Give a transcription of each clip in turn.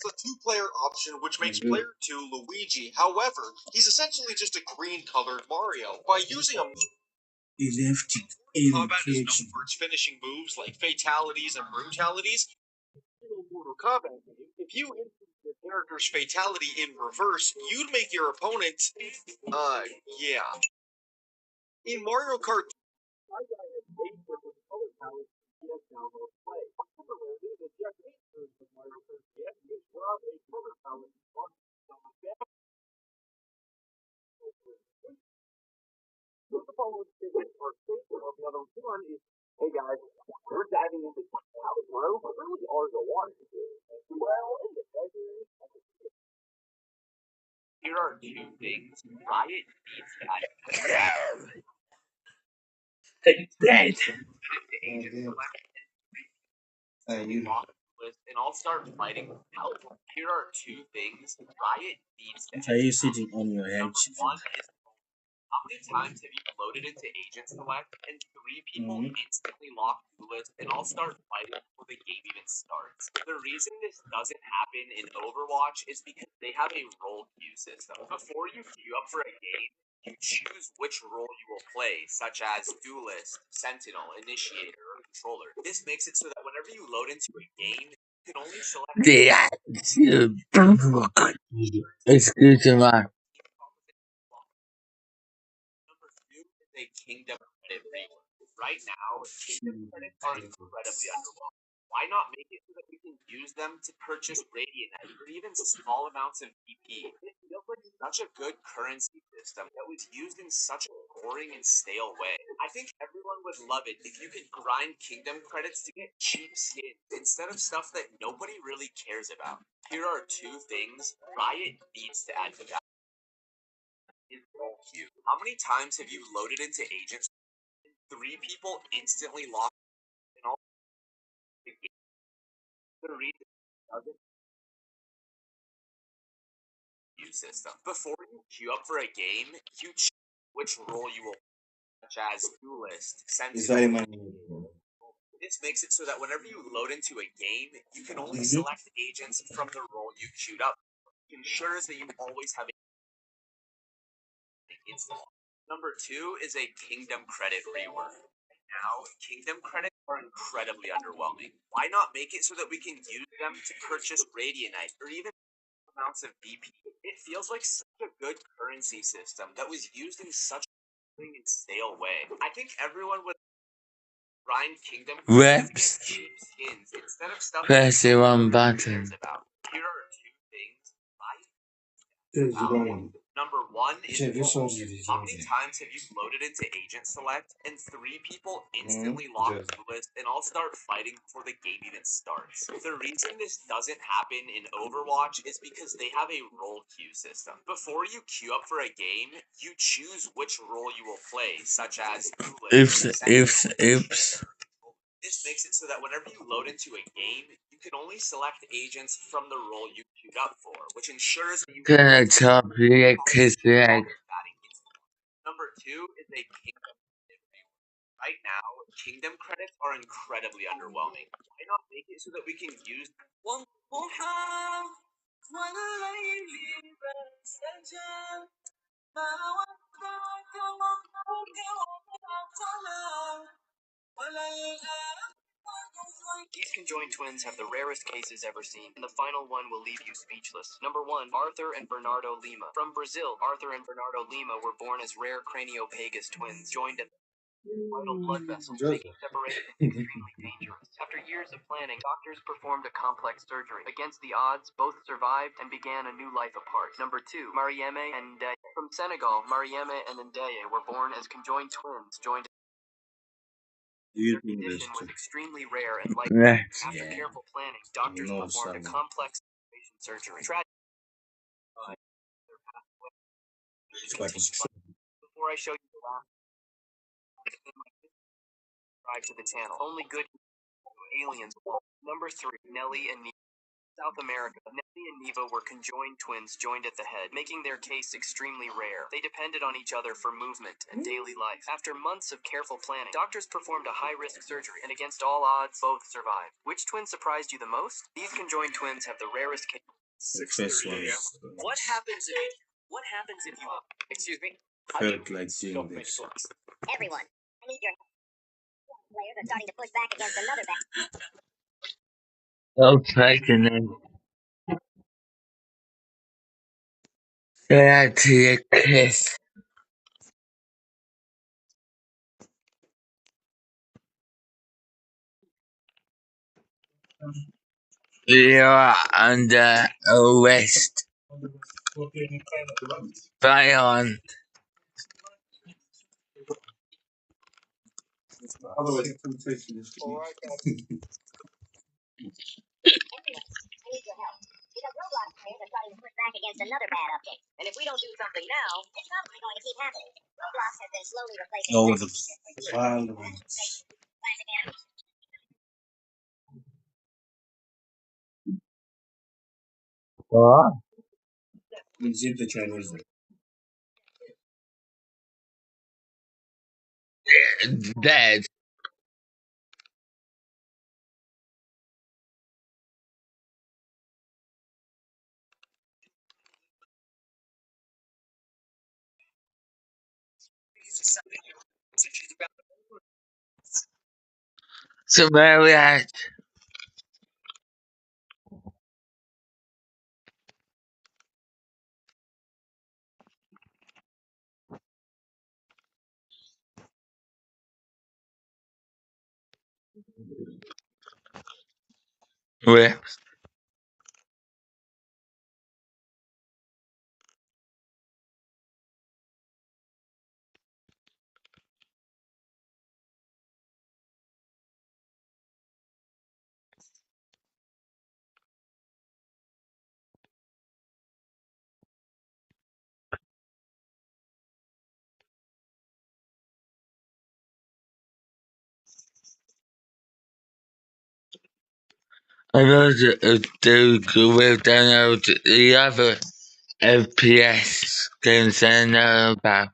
a two-player option, which makes player 2 Luigi. However, he's essentially just a green-colored Mario. By using a He left it in combat is known for its finishing moves like fatalities and brutalities. In a Mortal Kombat game, if you input your character's fatality in reverse, you'd make your opponent, yeah. In Mario Kart, my guy has 8 different color palettes he has download play. Similarly, the Japanese version of Mario Kart DS gives Rob a color palette on the following statement or statement of the other one is, hey guys, we're diving into how to grow, but really are the water to do. Well, in the desert, here are 2 things Riot needs to add. And I'll start fighting out. Here are 2 things Riot needs to add. Are you sitting on your head? One is, how many times have you loaded into Agent Select and 3 people instantly lock the list and I'll start fighting before the game even starts? The reason this doesn't happen in Overwatch is because they have a role queue system. Before you queue up for a game, you choose which role you will play, such as Duelist, Sentinel, Initiator, or Controller. This makes it so that whenever you load into a game, you can only select... Excuse me. Number 2 is a Kingdom credit rework. Right now, Kingdom credits are incredibly underwhelming. Why not make it so that we can use them to purchase Radiant Knight or even small amounts of BP? It feels like such a good currency system that was used in such a boring and stale way. I think everyone would love it if you could grind Kingdom credits to get cheap skins instead of stuff that nobody really cares about. Here are 2 things Riot needs to add to that. Role queue. How many times have you loaded into Agents and 3 people instantly locked in all the game? The reason doesn't queue system. Before you queue up for a game, you choose which role you will, such as Duelist, Sentinel. This makes it so that whenever you load into a game, you can only select agents from the role you queued up. It ensures that you always have a install. Number 2 is a Kingdom credit rework. Now, Kingdom credits are incredibly underwhelming. Why not make it so that we can use them to purchase Radiant Knight or even amounts of BP? It feels like such a good currency system that was used in such a boring and stale way. I think everyone would grind Kingdom Reps. cheap skins instead of stuff Press the one cares button. about. Here are 2 things. Wow. Number 1 is, Şey, how many times have you loaded into Agent Select and 3 people instantly lock the list and I'll start fighting before the game even starts? The reason this doesn't happen in Overwatch is because they have a role queue system. Before you queue up for a game, you choose which role you will play, such as Duelist, Oops. This makes it so that whenever you load into a game, you can only select agents from the role you queued up for, which ensures that you Gonna top the kiss leg. Number 2 is a Kingdom credit rework. Right now, Kingdom credits are incredibly underwhelming. Why not make it so that we can use one These conjoined twins have the rarest cases ever seen, and the final one will leave you speechless. Number 1, Arthur and Bernardo Lima. From Brazil, Arthur and Bernardo Lima were born as rare craniopagus twins, joined at vital blood vessels, making separation extremely dangerous. After years of planning, doctors performed a complex surgery. Against the odds, both survived and began a new life apart. Number 2, Marieme and Ndeye. From Senegal, Marieme and Ndeye were born as conjoined twins, joined. Their condition was extremely rare and likely. After careful planning, doctors performed a complex separation surgery. Before I show you the last, subscribe to the channel. Only good aliens. Number 3, Nelly and South America. Lee and Neva were conjoined twins joined at the head, making their case extremely rare. They depended on each other for movement and daily life. After months of careful planning, doctors performed a high-risk surgery, and against all odds, both survived. Which twin surprised you the most? These conjoined twins have the rarest case. The first one What happens if you excuse me? felt like seeing this. Everyone, I need your players are starting to push back against another back. Oh, taking it. Say that to your kiss. You're under arrest. Fly on. Everyone, I need your help. Because Roblox players are starting to push back against another bad update. And if we don't do something now, it's probably going to keep happening. Roblox has been slowly replacing Oh, classic the features for years. violence. Classic animation. What? Zip the Chinese. Dead. So Marriott. Where? I know that they will download the other FPS games I know about.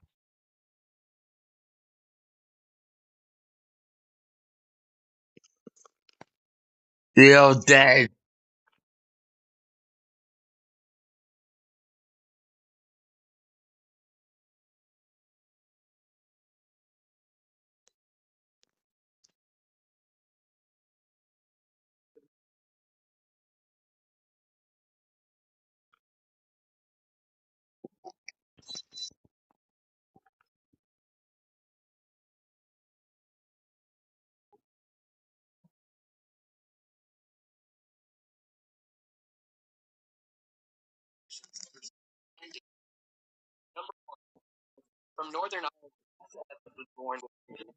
They're all dead. From Northern Ireland, was born with genital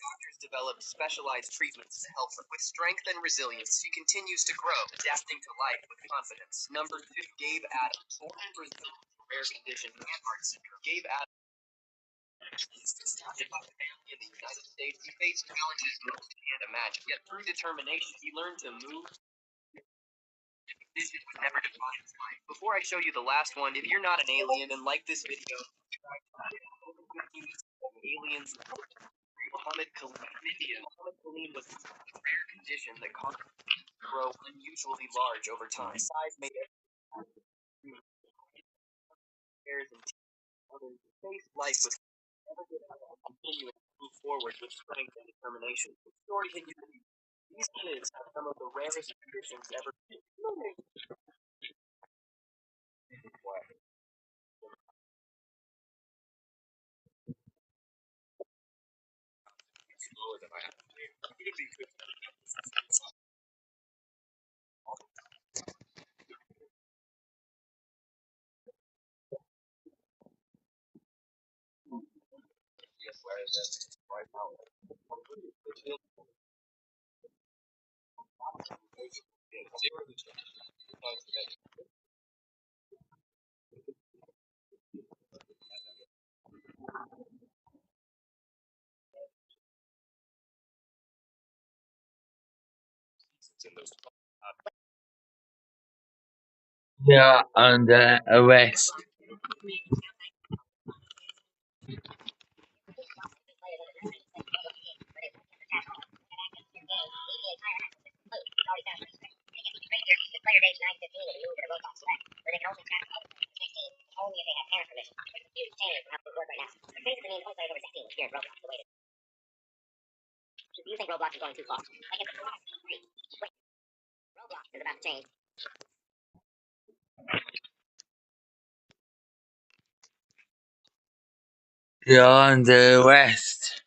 doctors developed specialized treatments to help her. With strength and resilience, she continues to grow, adapting to life with confidence. Number 2, Gabe Adams. Born in Brazil, rare condition, Hanhart syndrome. Gabe Adams is adopted by the family in the United States. He faced challenges most can't imagine, yet through determination, he learned to move. Vision would never define his life. Before I show you the last one, if you're not an alien and like this video, aliens. Muhammad Khalid, India. Muhammad Khalid was a rare condition that caused him to grow unusually large over time. Size made it hairs and teeth. Face life was never good enough, continuing to move forward with strength and determination. The story continues. These kids have some of the rarest conditions ever. Slower than I have to do. Yes, where is it? Right now. You're under arrest. Players age 9 to 15 can move to the Roblox select, where they can only tap out 16 only if they have parent permission. It's a huge change from how things work right now. It basically means only players over 16 experience Roblox the way it is. Do you think Roblox is going too far? Like if Roblox is free, wait, Roblox is about to change. You're under arrest.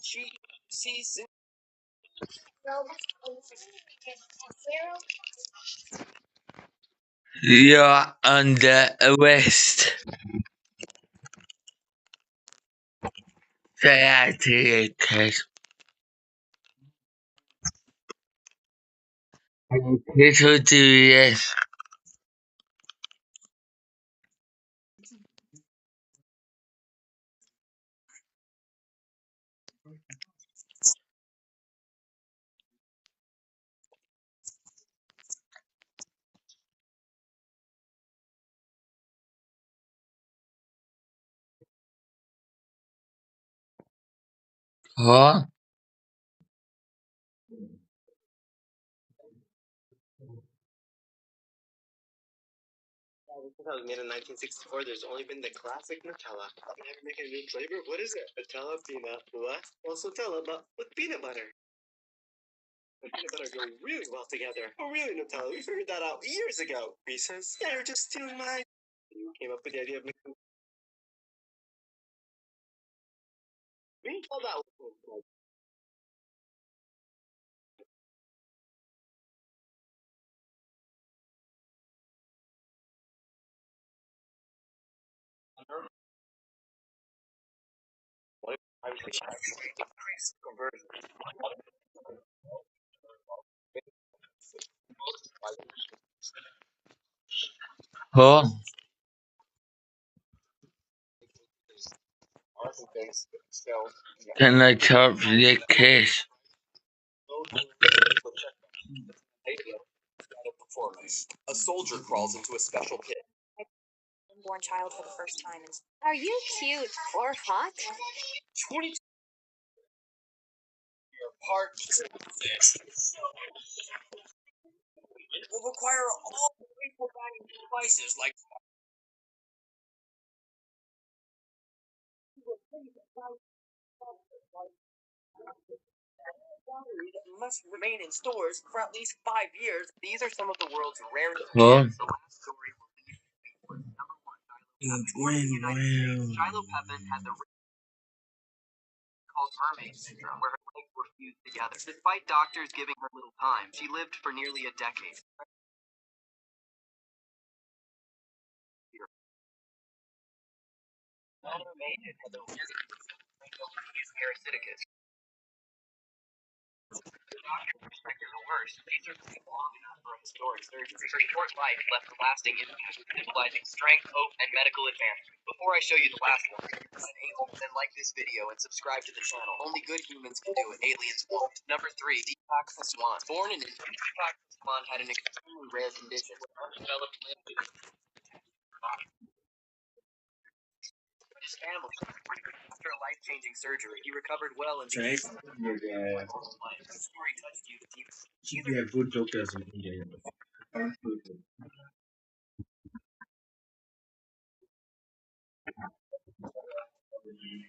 She sees You're under arrest. Say that to your kid. And kids will do this. Huh? that was made in 1964. There's only been the classic Nutella. Can I ever make a new flavor? What is it? Nutella peanut. What? Also Nutella, but with peanut butter. The peanut butter go really well together. Oh, really, Nutella? We figured that out years ago. Reese's? Yeah, you're just stealing my. You came up with the idea of making. Me? Oh, that was. What? I was increase conversion. Huh? Awesome things. So, Can I talk to your kid? performance. A soldier crawls into a special pit. Unborn child for the first time in. Are you cute or hot? 20 part will require all the faithful guiding devices like battery that must remain in stores for at least 5 years. These are some of the world's rarest Huh? fish. The last story was number one. Born in the United States, Shiloh Pepin had the called mermaid syndrome, where her legs were fused together. Despite doctors giving her little time, she lived for nearly a decade. Mermaid had the parasiticus. Doctors suspected the worst. She survived long enough for a historic surgery. Her short life left a lasting impact, symbolizing strength, hope, and medical advancement. Before I show you the last one, then like this video and subscribe to the channel. Only good humans can do it. Aliens won't. Number 3, Deepak the Swan. Born in India, Deepak the Swan had an extremely rare condition with undeveloped limbs. His family, after a life-changing surgery, he recovered well and Right? became Yeah. life. The story touched you the deepest. Should be a good doctors in India.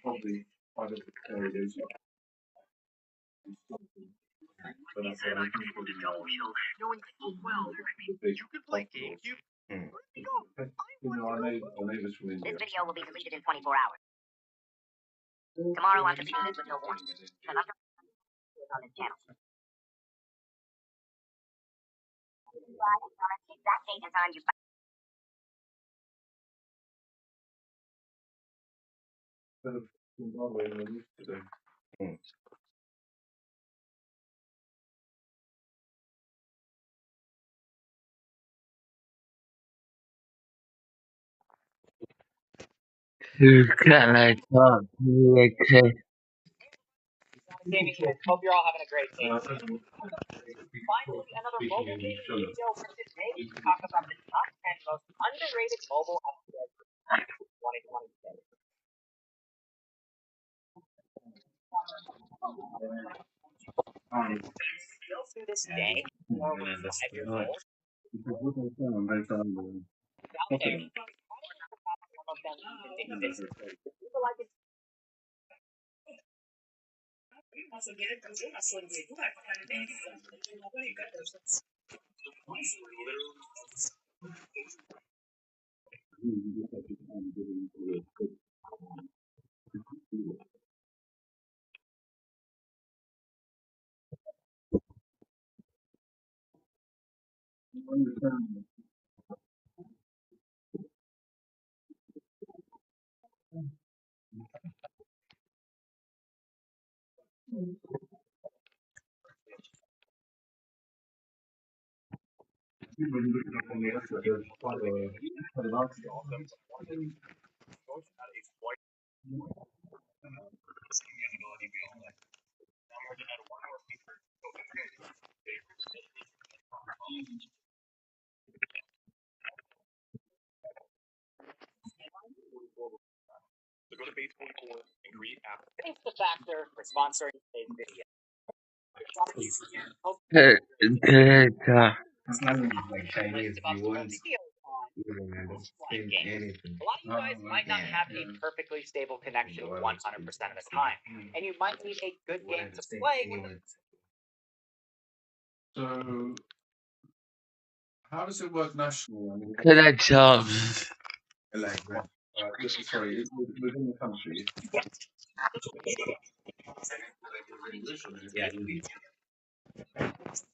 Probably part of the carriers. But I said I think knowing full well the big you can play hospitals. games you You know, our neighbors from This India. video will be deleted in 24 hours. Tomorrow I'm continuing this with no warning. Because I'm not on this channel. Subscribe and comment the exact date and time you Sort of Zimbabwe and we used to do. You can talk to the case. gaming kids. Hope you're all having a great day. That's what Finally, another speaking mobile in gaming Sugar. video for today. We talk about the top 10 most underrated mobile apps of 2026. Still to this day, more than 5 years old, Because what they found, they found out there, some of them even exist. People like it. People looking up on the outside, there's quite a lot. Thanks to Factor for sponsoring today's video. It's not even like Chinese About some viewers. videos on Even offline understand games. anything. A lot of you guys might not have a perfectly stable connection 100% of the time, and you might need a good game to play with. So, how does it work nationally? I mean, Can I talk? like, sorry, within the country. Yeah.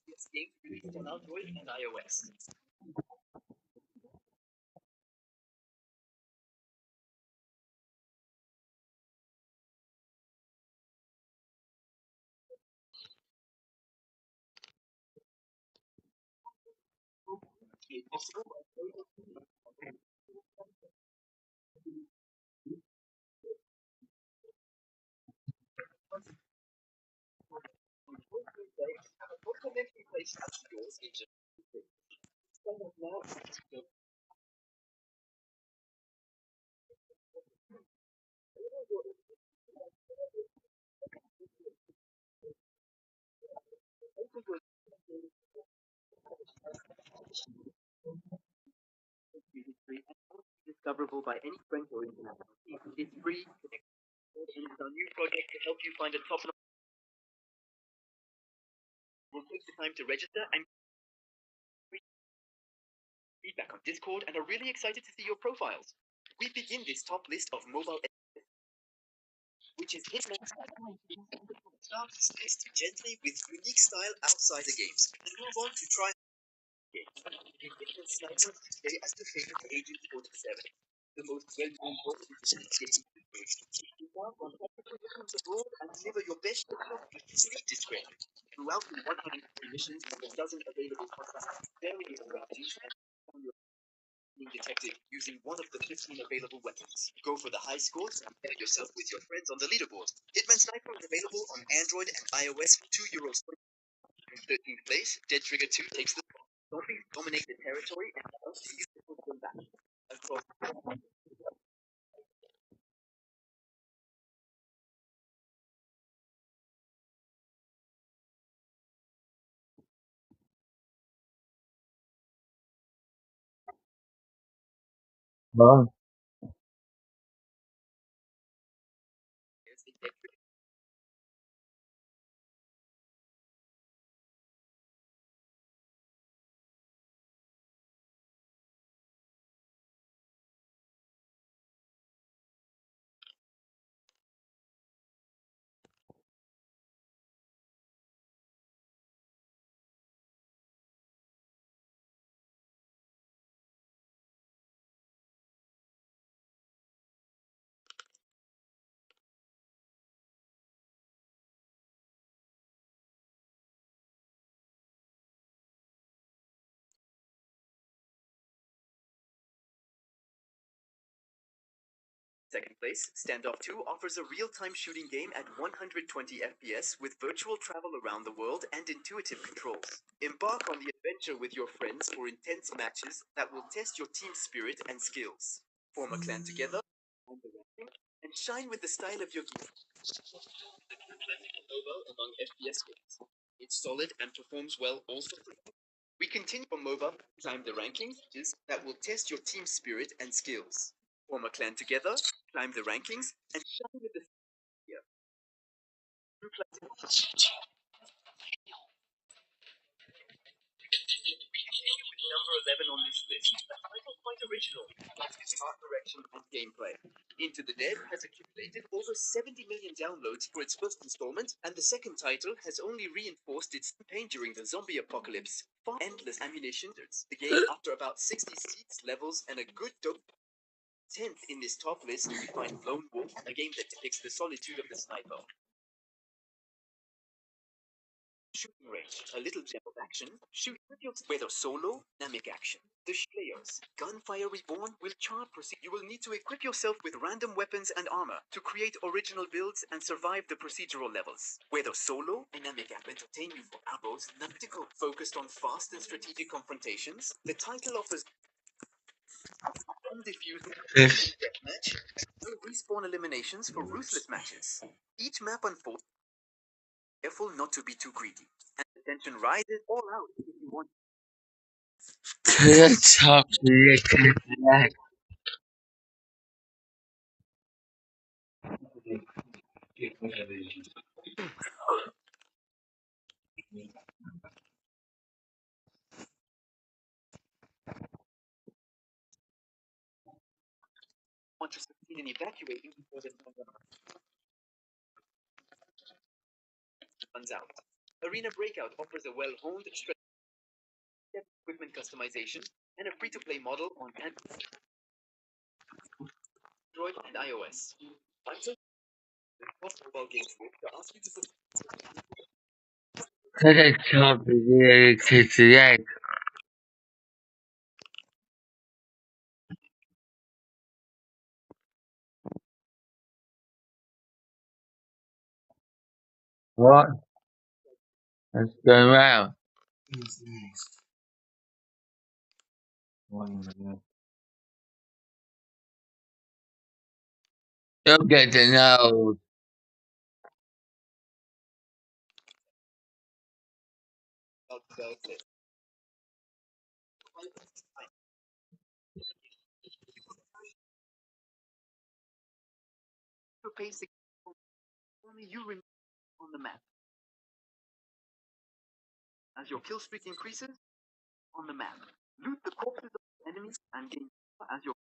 This game released on Android and iOS. Discoverable by any friend or internet. It's free, and it's a new project to help you find a top. We'll take the time to register and feedback on Discord and are really excited to see your profiles. We begin this top list of mobile, which is Hitman. Start spaced gently with unique style outside the games, and move on to try games. Hitman Sniper stay as the favorite Agent 47, the most well-known voice game. You now on missions abroad and deliver your best shot with speed discretion. Throughout the 100 missions and a dozen available contracts, various strategies and detected using one of the 15 available weapons. Go for the high scores and compare yourself with your friends on the leaderboard. Hitman Sniper is available on Android and iOS for €2. In 13th place, Dead Trigger 2 takes the zombies dominate the territory and wants to use the system back. Across Huh? Second place, Standoff 2 offers a real-time shooting game at 120 FPS with virtual travel around the world and intuitive controls. Embark on the adventure with your friends for intense matches that will test your team spirit and skills. Form a clan together, find the ranking, and shine with the style of your game. The classical MOBA among FPS games. It's solid and performs well also. We continue on MOBA, climb the rankings that will test your team spirit and skills. Form a clan together, climb the rankings, and shine with the fear. Number 11 on this list. A title quite original, thanks to its art direction and gameplay. Into the Dead has accumulated over 70 million downloads for its first installment, and the second title has only reinforced its campaign during the zombie apocalypse. Far endless ammunition. The game, after about 60 seats, levels, and a good dope. 10th in this top list, we find Lone Wolf, a game that depicts the solitude of the sniper. Shooting range, a little gem of action, shoot with your whether solo, dynamic action. The players, Gunfire Reborn will chart proceed. You will need to equip yourself with random weapons and armor to create original builds and survive the procedural levels. Whether solo, dynamic app entertain you for arrows, tactical, focused on fast and strategic confrontations. The title offers undifused Yes. deathmatch, no respawn eliminations for ruthless matches. Each map unfolds. Careful not to be too greedy. And the tension rises all out if you want. To the top, to the Want to succeed in evacuating before the time runs out. Arena Breakout offers a well-honed equipment customization and a free-to-play model on Android and iOS. Until the top mobile games group to ask you to top, to the What? What's going on? You'll get to know. basic only you remain on the map. As your kill streak increases, on the map. Loot the corpses of enemies and gain as your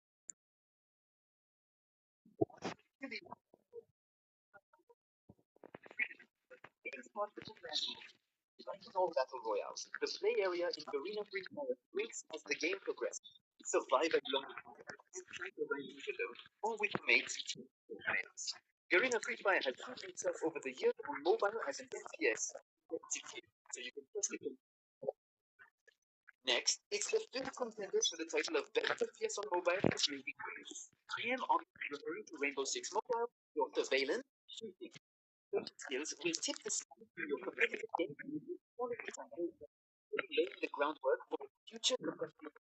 like all battle royales. The play area in Arena Free Fire shrinks as the game progresses. Survive alone, and try to run alone, or with mates. Garena Free Fire has proved itself over the years on mobile as an FPS, so you can test it. Next, it's the fifth contenders for the title of Best FPS on Mobile. I am on referring to Rainbow Six Mobile, your surveillance, shooting skills will tip the scale for your competitive game, laying the groundwork for future competitive.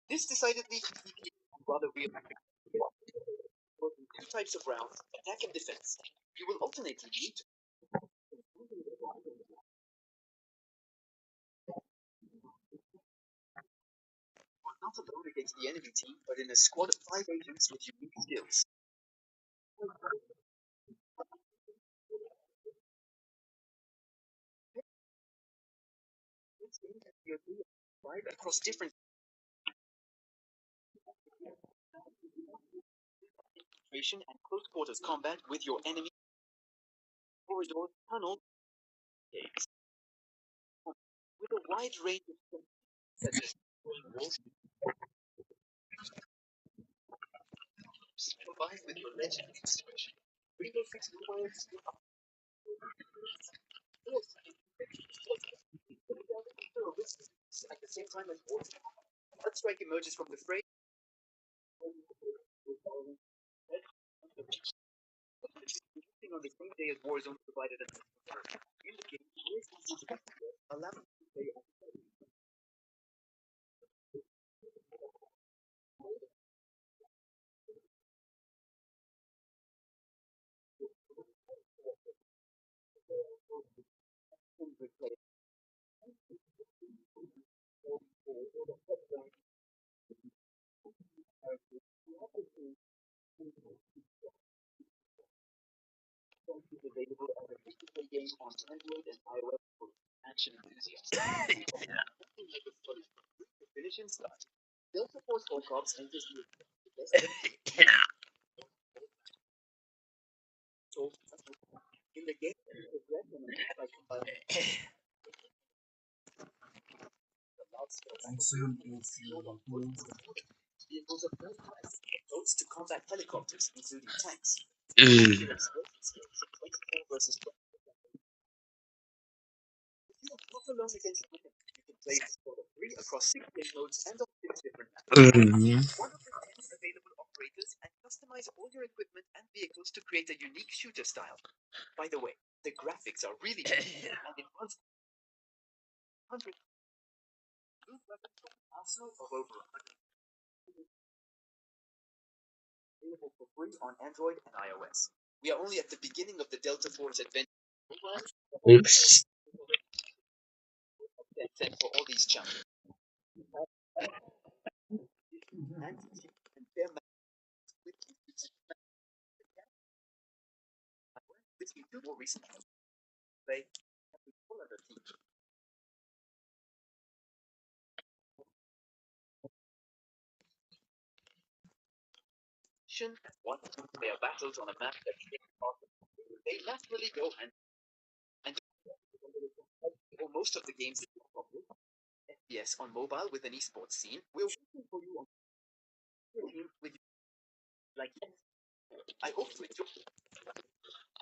This decidedly rather real. Two types of rounds, attack and defense. You will alternately need not alone against the enemy team, but in a squad of 5 agents with unique skills. This game can be applied across different situation and close quarters combat with your enemy corridors, tunnels, gates. With a wide range of skills such as walls, combined with your legendary expression. Rainbow Six Mobile at the same time as water. Earthstrike emerges from the fray. On the same day as Warzone provided an in the game, allow you to play available as a free-to-play game on Android and iOS for action enthusiasts. Finish and start. Delta Force Corps enters the in the game. Vehicles of all types, boats to combat helicopters, including tanks. Ugh. Versus not alone against women. You can play for free across 6 game modes and on 6 different maps. One of the 10 available operators and customize all your equipment and vehicles to create a unique shooter style. By the way, the graphics are really good and it runs 100 arsenal of over 100 available for free on Android and iOS. We are only at the beginning of the Delta Force adventure. Oops. And for all these challenges. And fair with you two more recently. They full of team. One player battles on a map that they naturally go and for most of the games that you probably FPS on mobile with an esports scene, we're waiting for you on your team with like I hope you enjoy.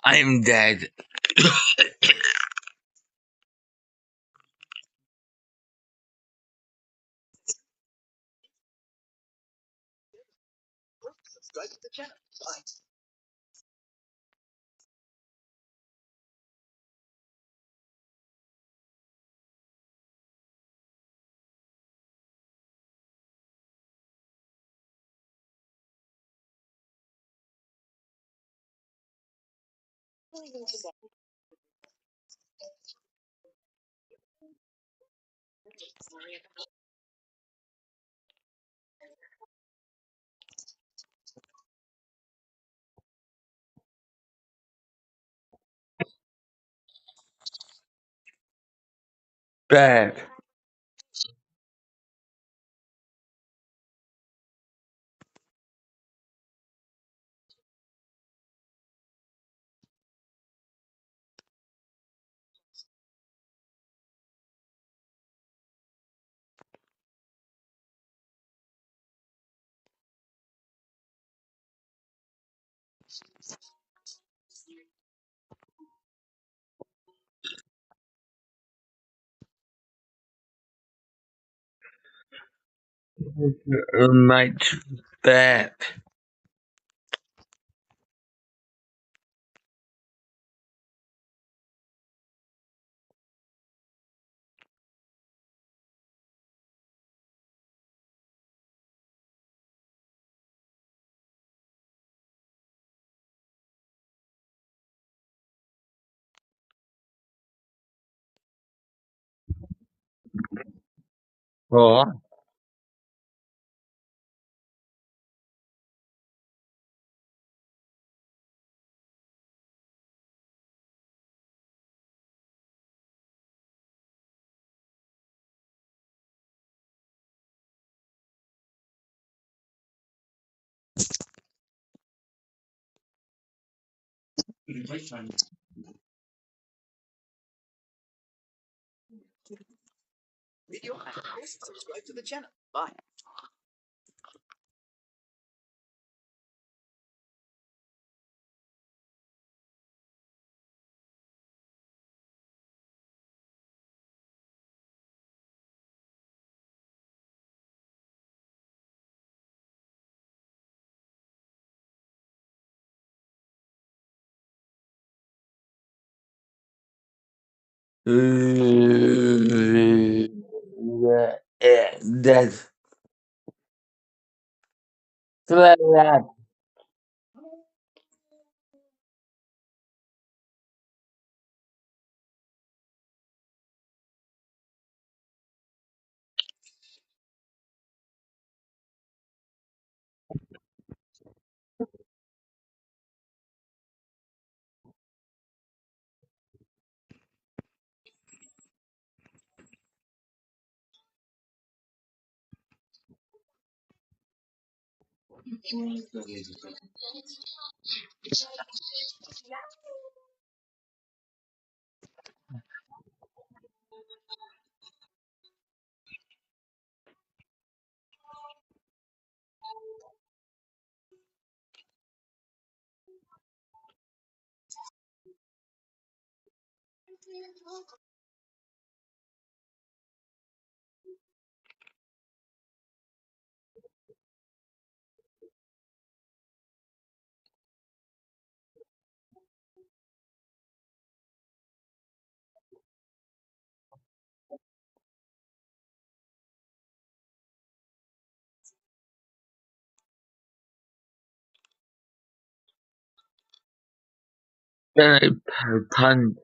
I'm dead. Subscribe to the channel. Bye. Bad. Much bad. Oh. Video and subscribe to the channel. Bye. Dead. That. Then I punch.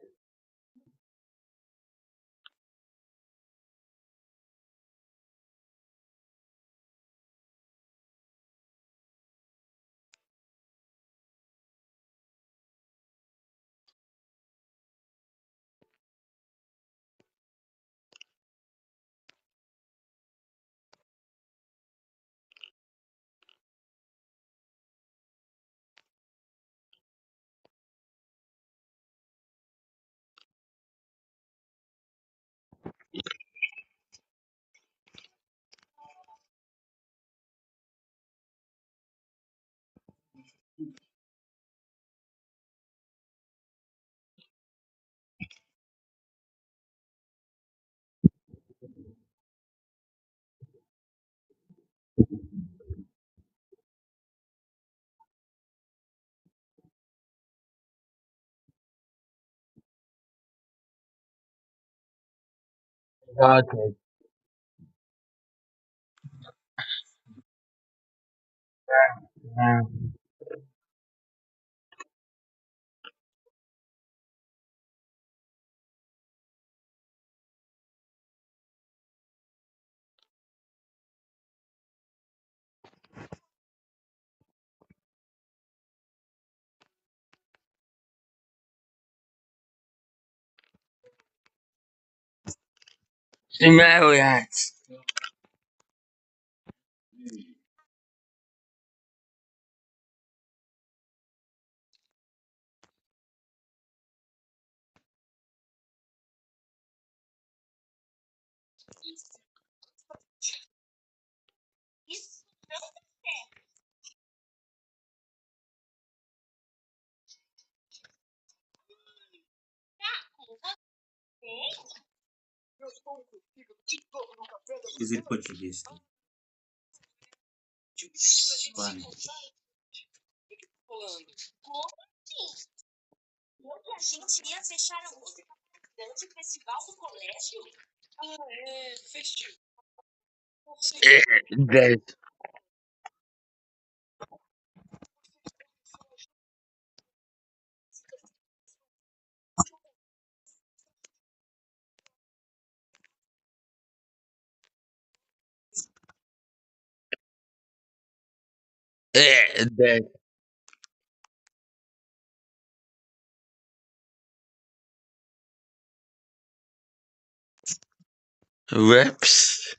Okay. Sumerians. Esqueci de português. Tá? Claro. Dead. Dead. Reps.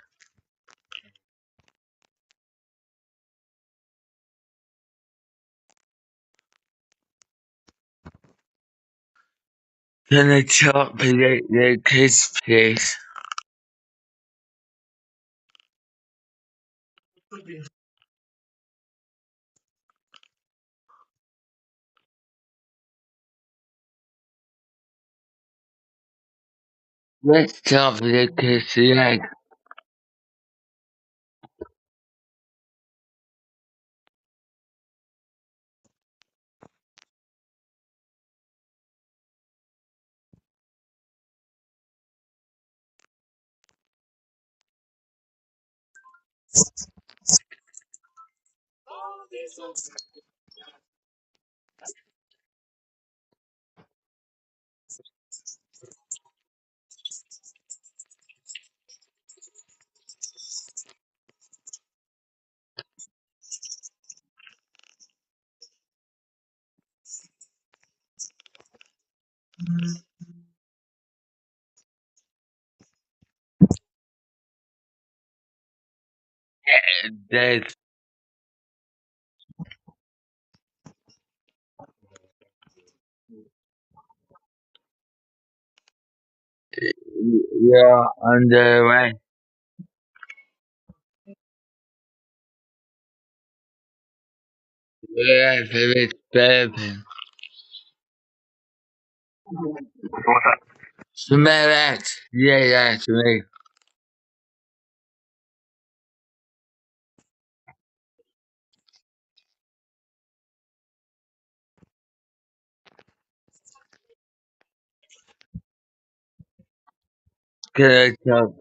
Can I talk the kids, please? Let's talk the kids, yeah. That's you're on the way. Yeah, favorite baby. Smell that. Yeah, that's me. Good job.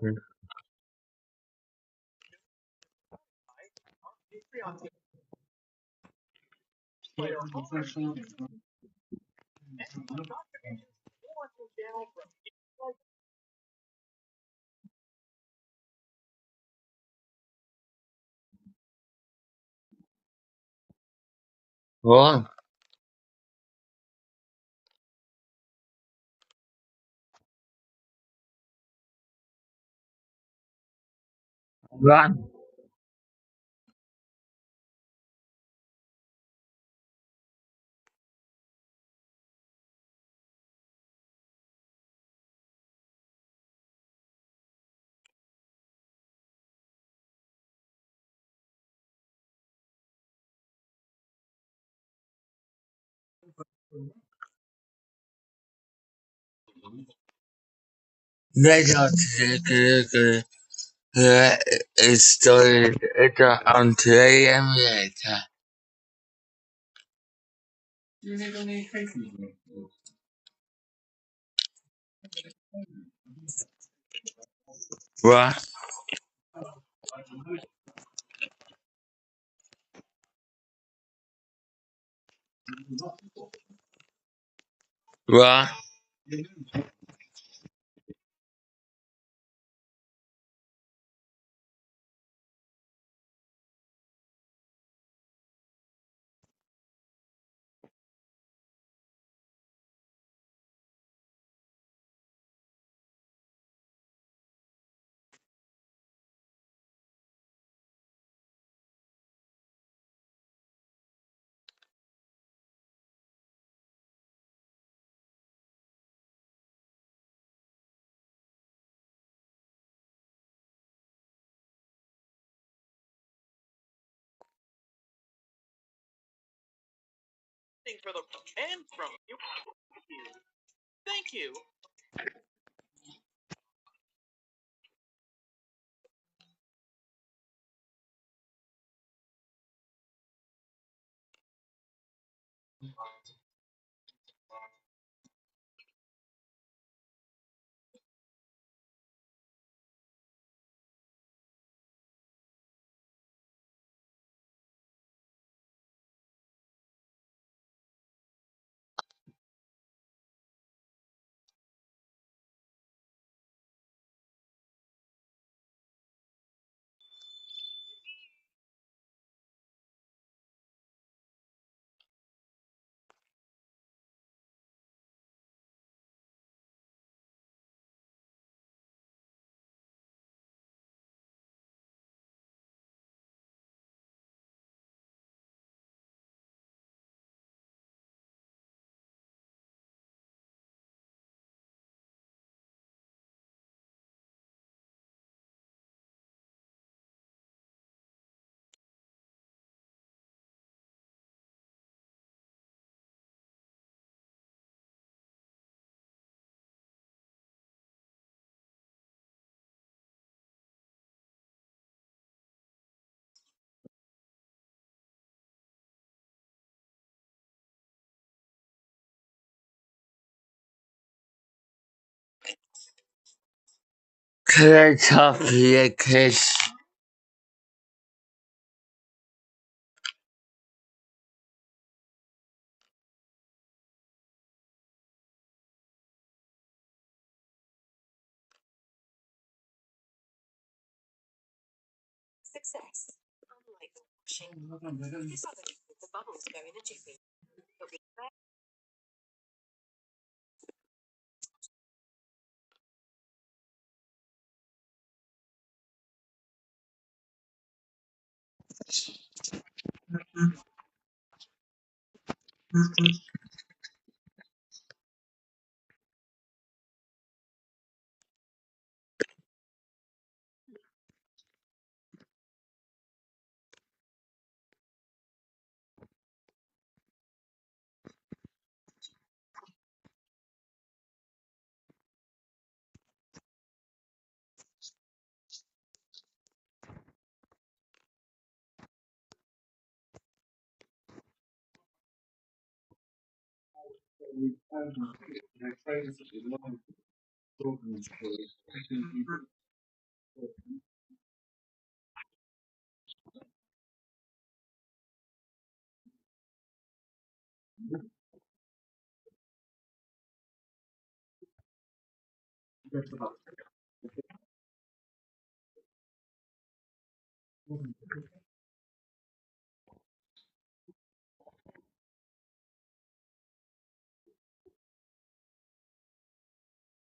One, one, that's all today. It started on today and later. What? What? For the and from you. Thank you. Can I talk to your kids?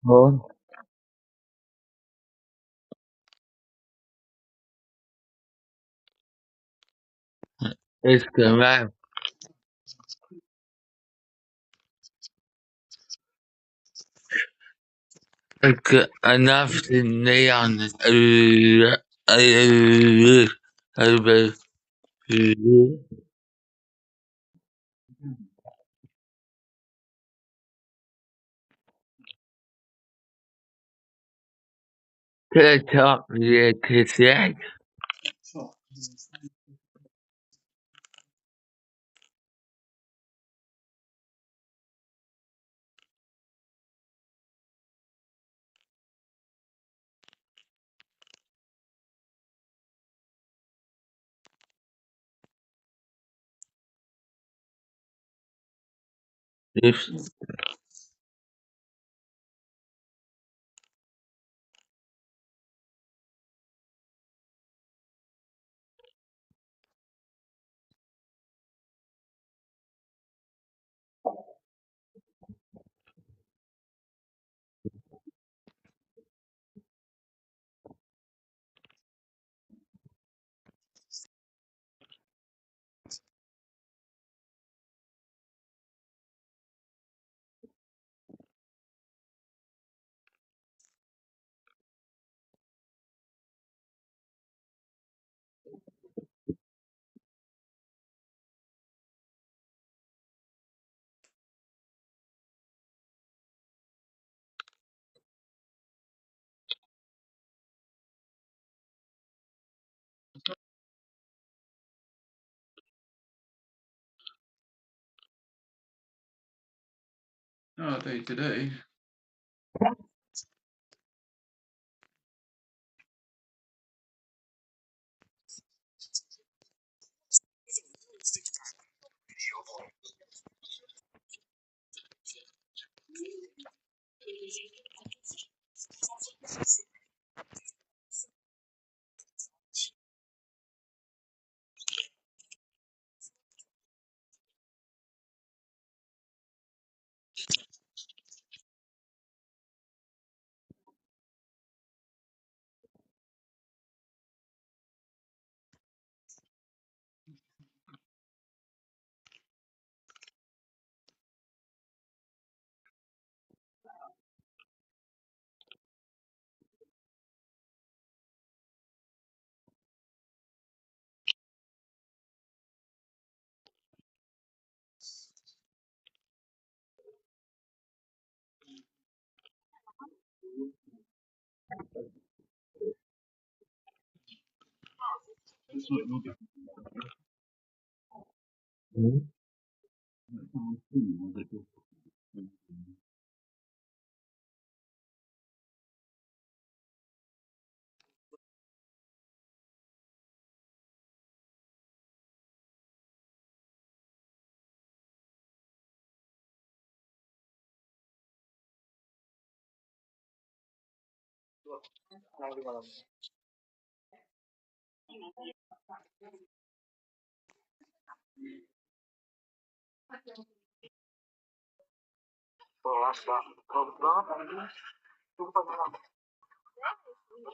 4. Instagram. Enough to neon. TikTok, yeah, cassette. If No, today.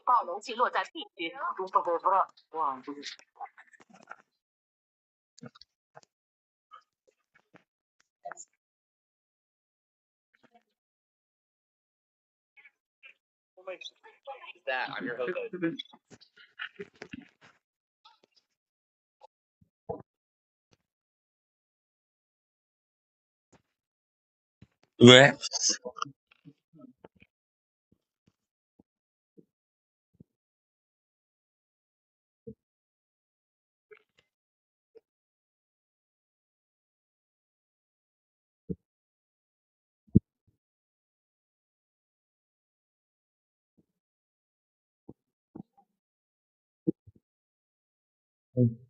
暴龙击落在 B 区。That I'm your host. Glip.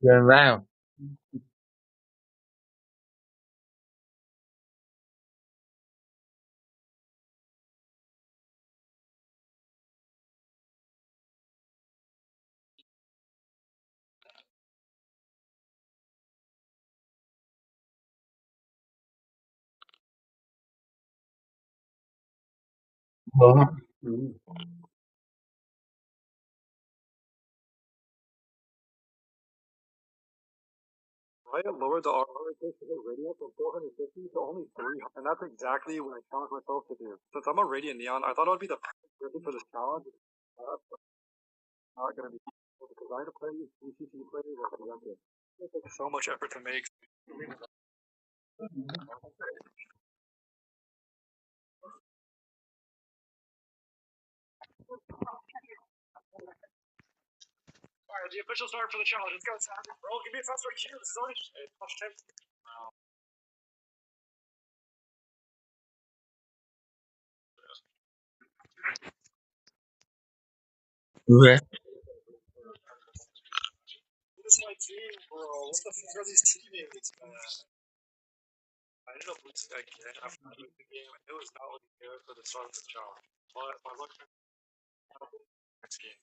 Turn around. Huh? I lowered the R rate to hit radio from 450 to only 300, and that's exactly what I challenged myself to do. Since I'm a Radiant Neon, I thought it would be the perfect for this challenge. Not gonna be because I had to play these GCT players like aggressive. It takes so much effort to make. Alright, the official start for the challenge. Let's go, Sam. Bro, give me a fast right here. This is already touch time. Glip. This is my team, bro. What the fuck are these teammates, man? I ended up losing again after I lose the game. It was not looking good for the start of the challenge. But my luck next game.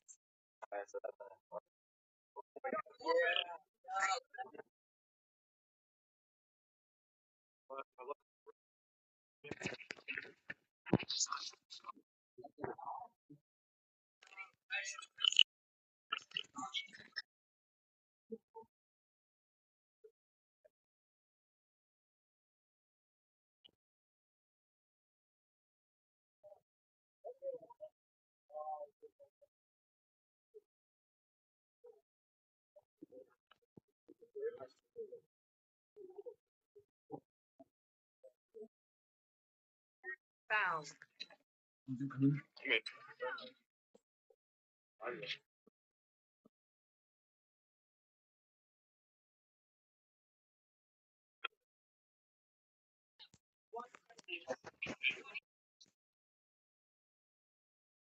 But my luck Found.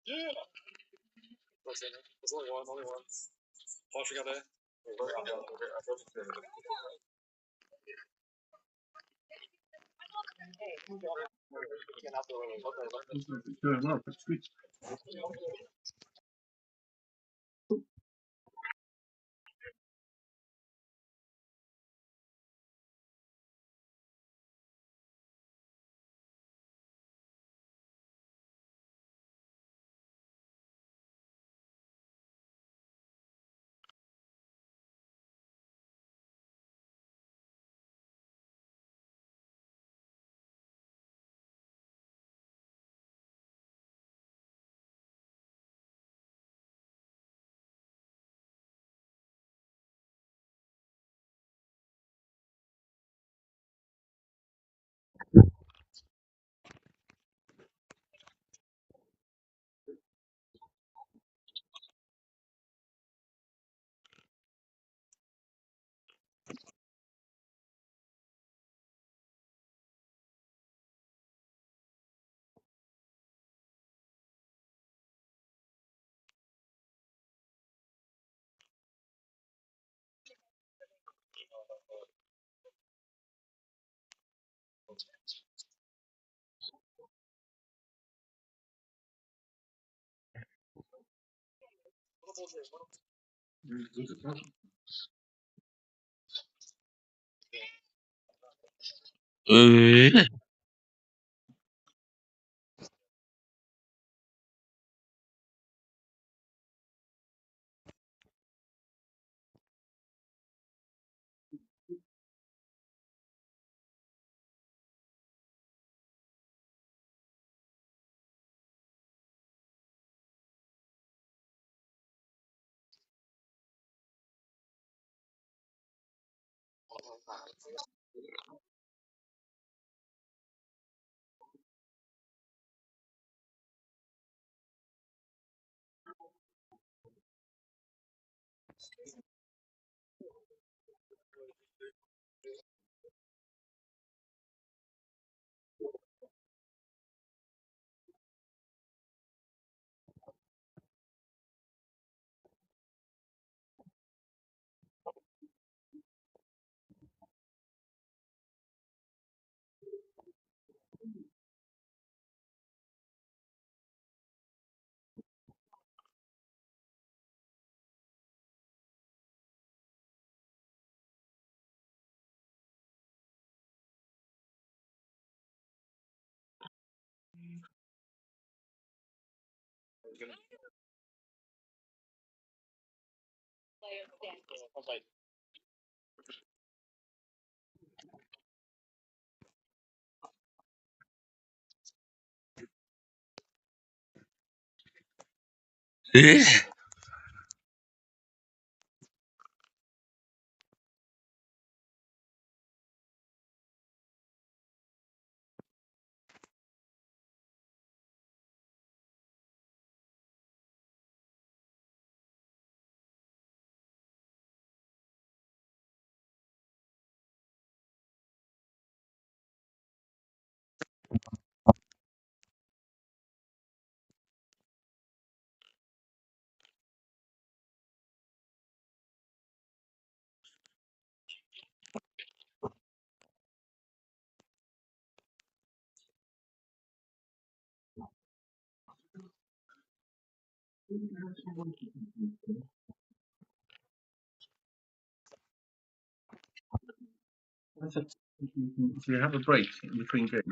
yeah. Listen, there's only one, only one. Watch, we got that. So you have a break in between games.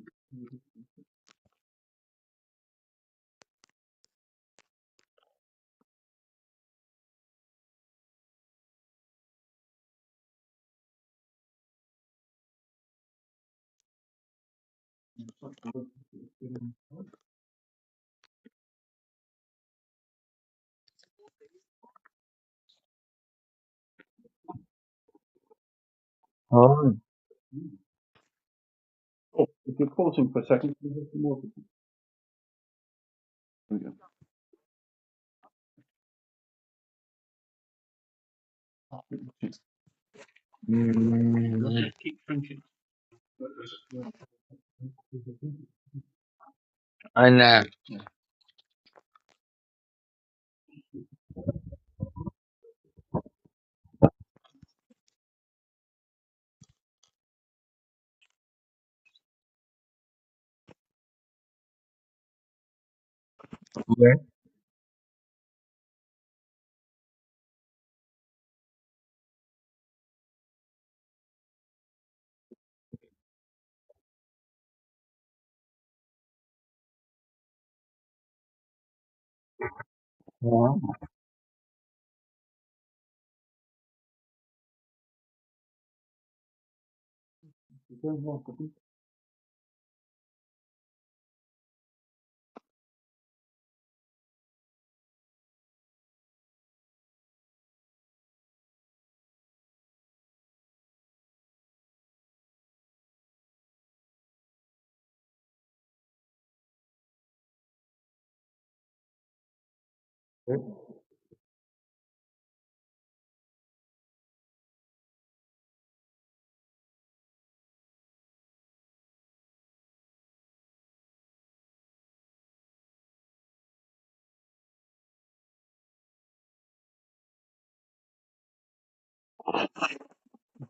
Oh, Oh, if you're pausing for a second, can you have some more? There we go. Keep drinking. I know. Where? Wow.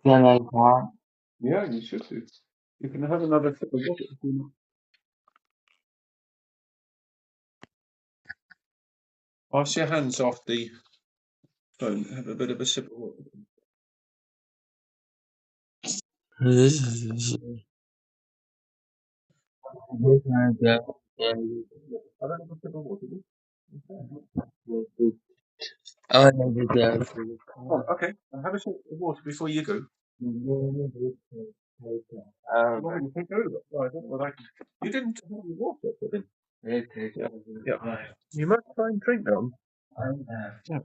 Can I talk? Yeah, you should do. You can have another sip of water if you want. Wash your hands off the Phone, have a bit of a sip of water. Have a sip of water. Oh, okay. Have a sip of water before you go. Well, you take over. Oh, I don't know what I can. You didn't have any water, did you? Yeah. You must try and drink them. Yeah.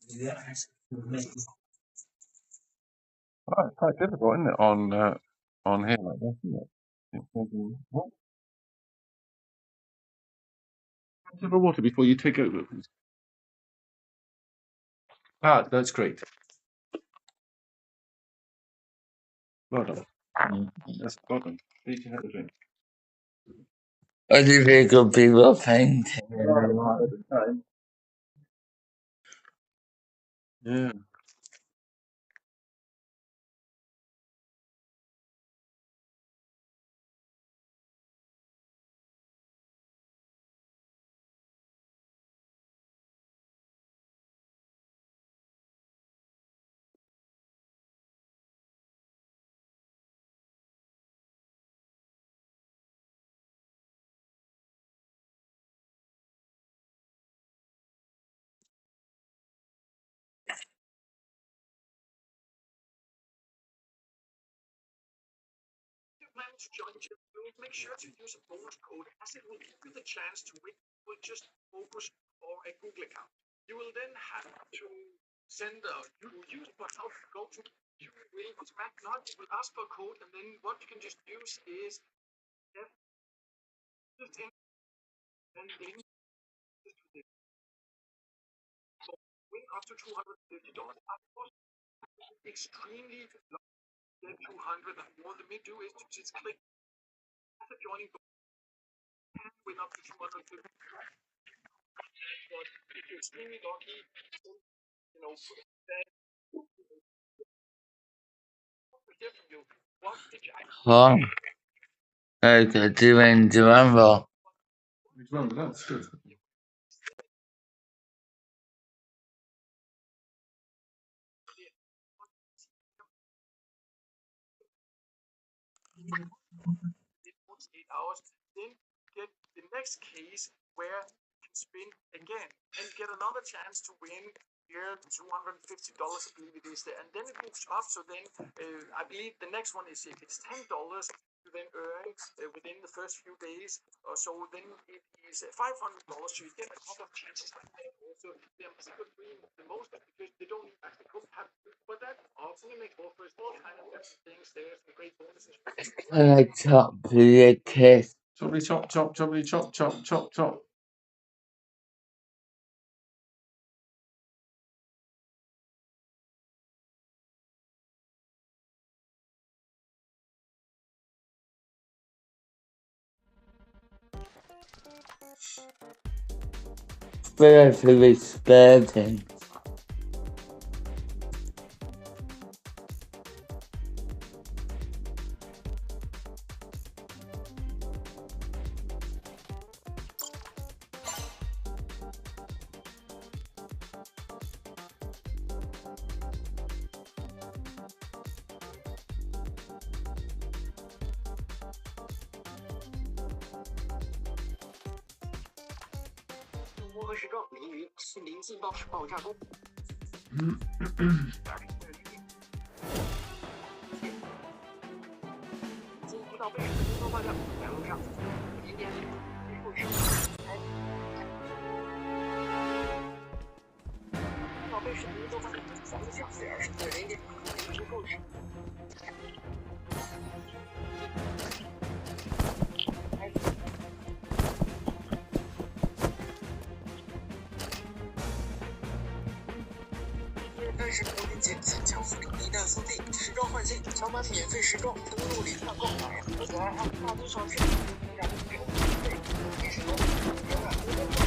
Yeah. Oh, it's quite difficult, isn't it, on here like this, isn't it? It's thinking, what? Have a sip of water before you take over, please. Ah, that's great. Well done. That's well done. Please have a drink. What do you think of people painting? At the time. Yeah. Plan to join Chip Group, make sure to use a bonus code as it will give you the chance to win with just focus or a Google account. You will then have to send a use for help go to you will automatic not you will ask for a code and then what you can just use is just in and link win up to $250. Extremely low, 200 and what they may do is to just click as a joining and win up to 250. But if you're extremely lucky, you know, then we hear from you. What did you Huh? Okay, doing Durango. Well, that's good. in 48 hours, then get the next case where you can spin again and get another chance to win here $250, I believe it is there, and then it moves up. So then I believe the next one is if it's $10, you then earn within the first few days or so. Then it is $500. So you get a couple of chances like that. Also, the secret dream the most because they don't actually have, but that also makes offers all kind of different things. There's some great bonuses. And I talk to the kids. Choppity chop, chop, choppity chop, chop, chop, chop. relatively spare thing.乌合时状明于心灵劲爆爆炸中。经知道被使的爆炸在路上，今天故事。宝贝是民族发展3个小时20分0点，这是故事。但是国定节强强福利一弹速递时装换新，乔马免费时装登录里看购买，而且还有大多少是让你有免费免时装，永远不会错。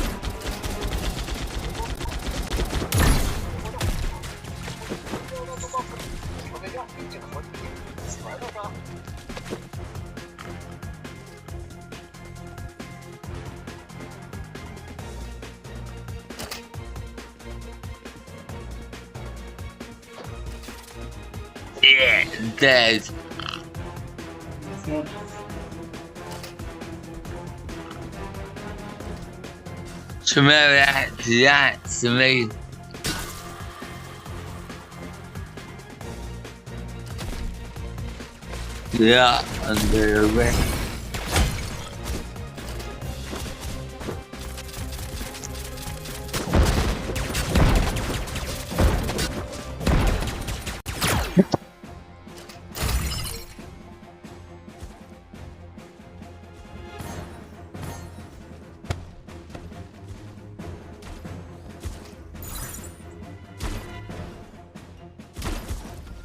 储备票这个活体全都上。Yeah, dead. Smell that's me. Yeah, under the way.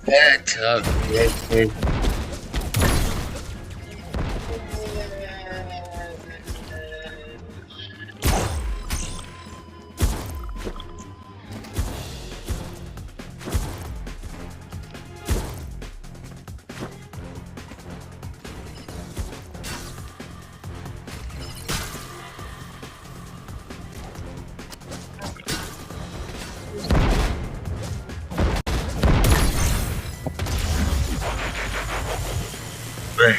That's up, yes. Right.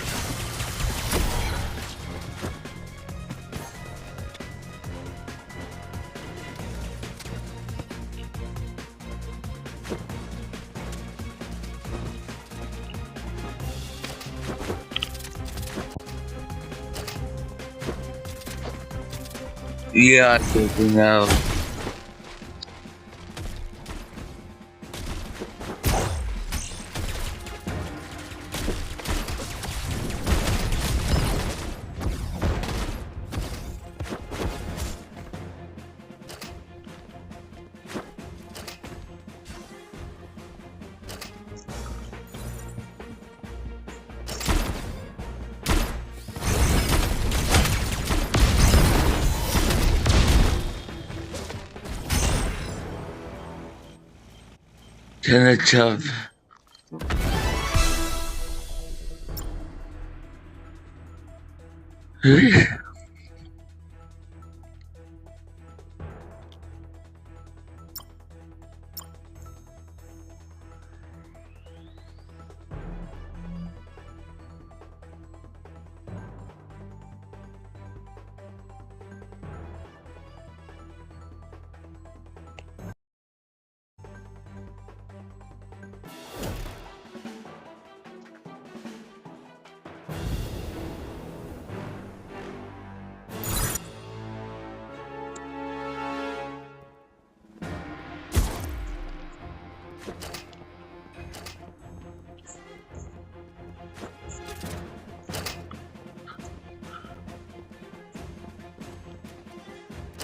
Yeah, I think we know. Tentative.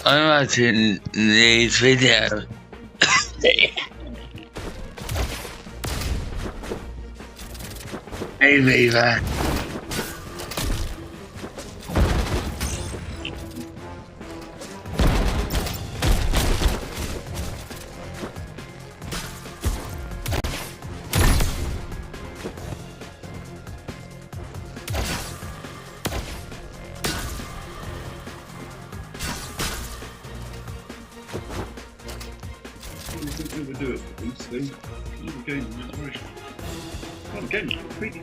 I'm watching these videos. Hey, Viva. do it for these things. You were going in that direction. Well, again, you're pretty.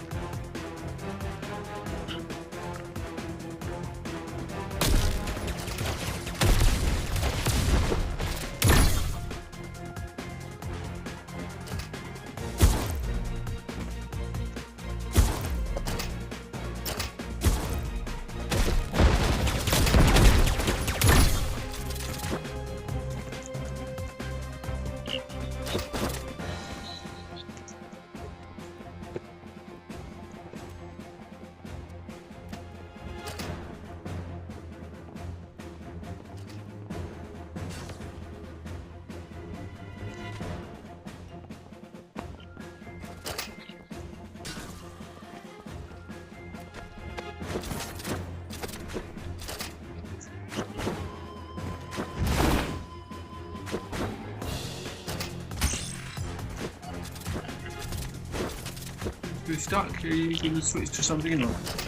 You're stuck. Are you going to switch to something else?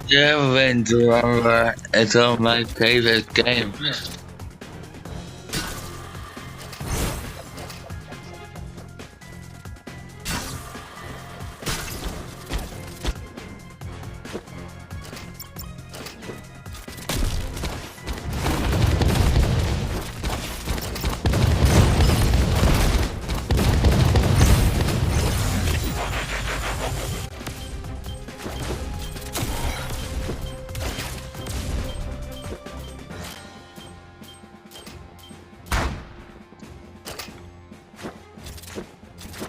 Devil Drummer is all my favorite game. Yeah.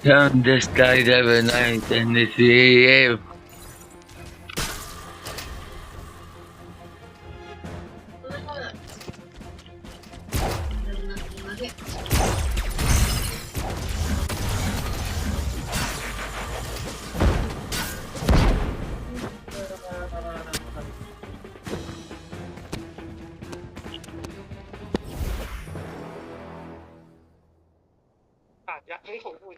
Turn this guy every night and it's you.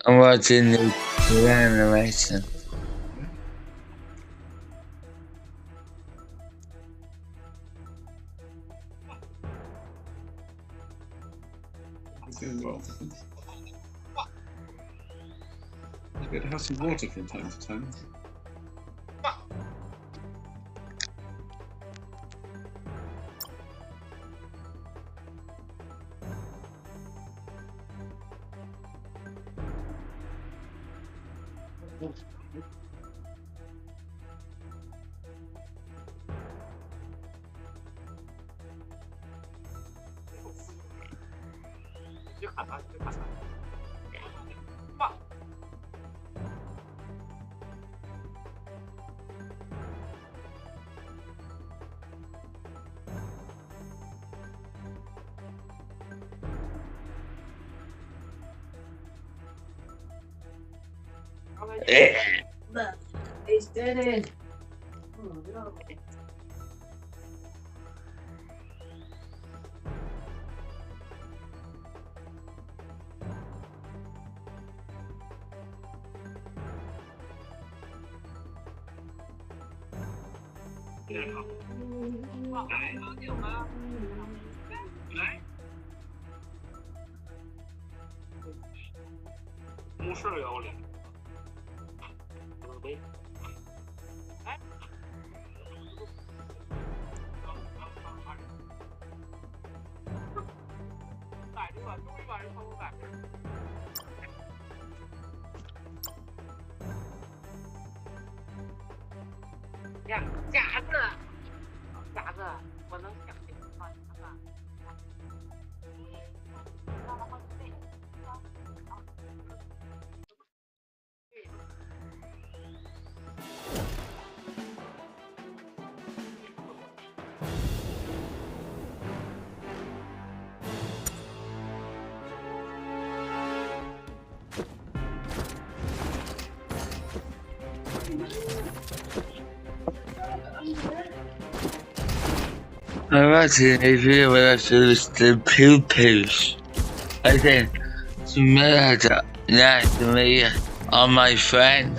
I'm watching the animation. You're doing well. You better have some water from time to time. It's dead end. Oh no.公事有脸。没。哎。逮住了，终于把人偷逮住了。呀，夹子，夹子，我能想起来吗？夹子。I'm watching a video where I finish the pupils. I think it's murder, not me, or my friend.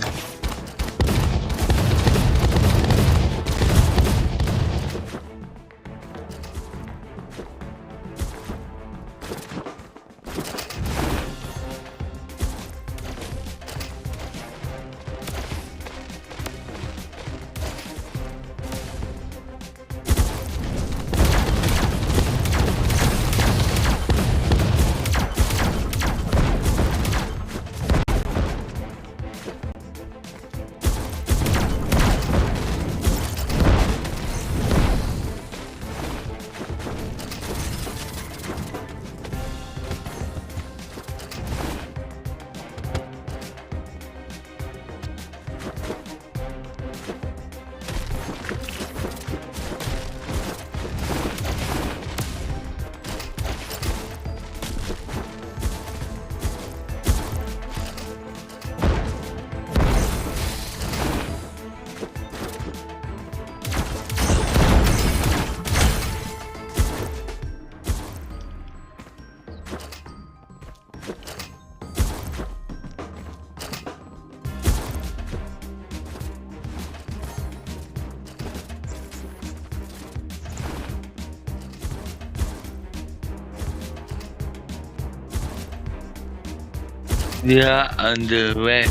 Yeah, underway.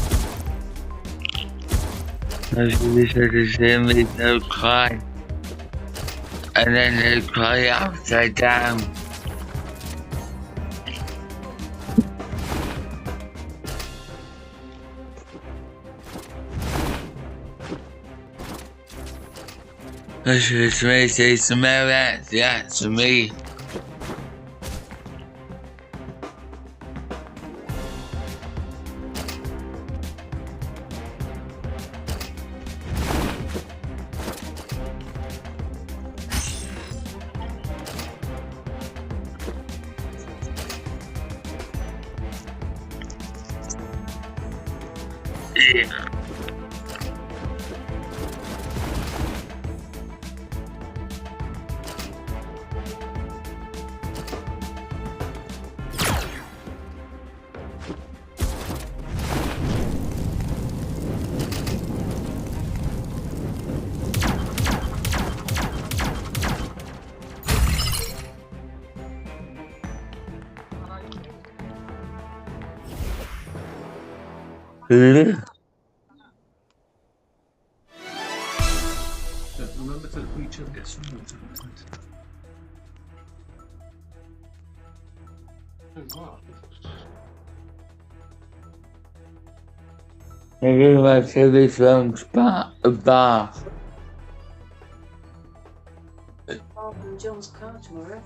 I think the same as they cry. And then they cry upside down. This is me, say smell that. Yeah, it's me. Yeah. Remember to each other get some water. Maybe my favorite song's Bath. Bob and John's car tomorrow.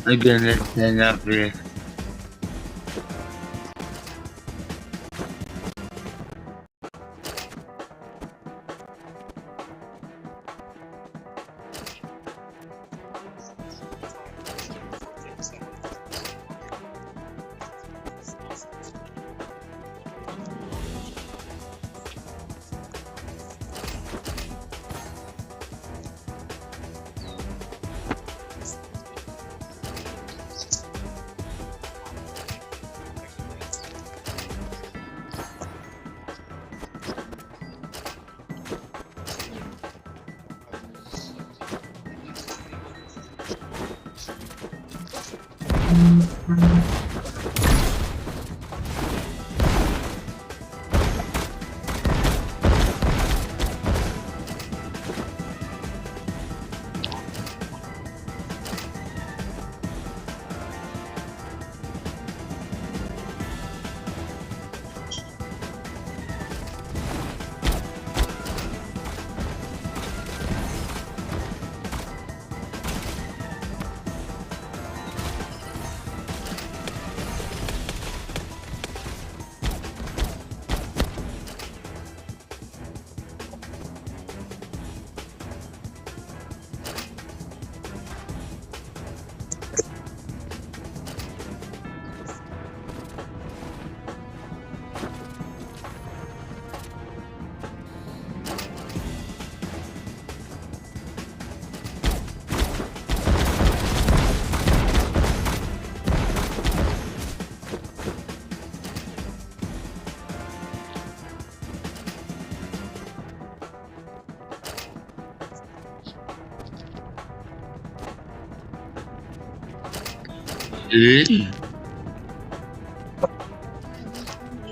I'm gonna stand up here.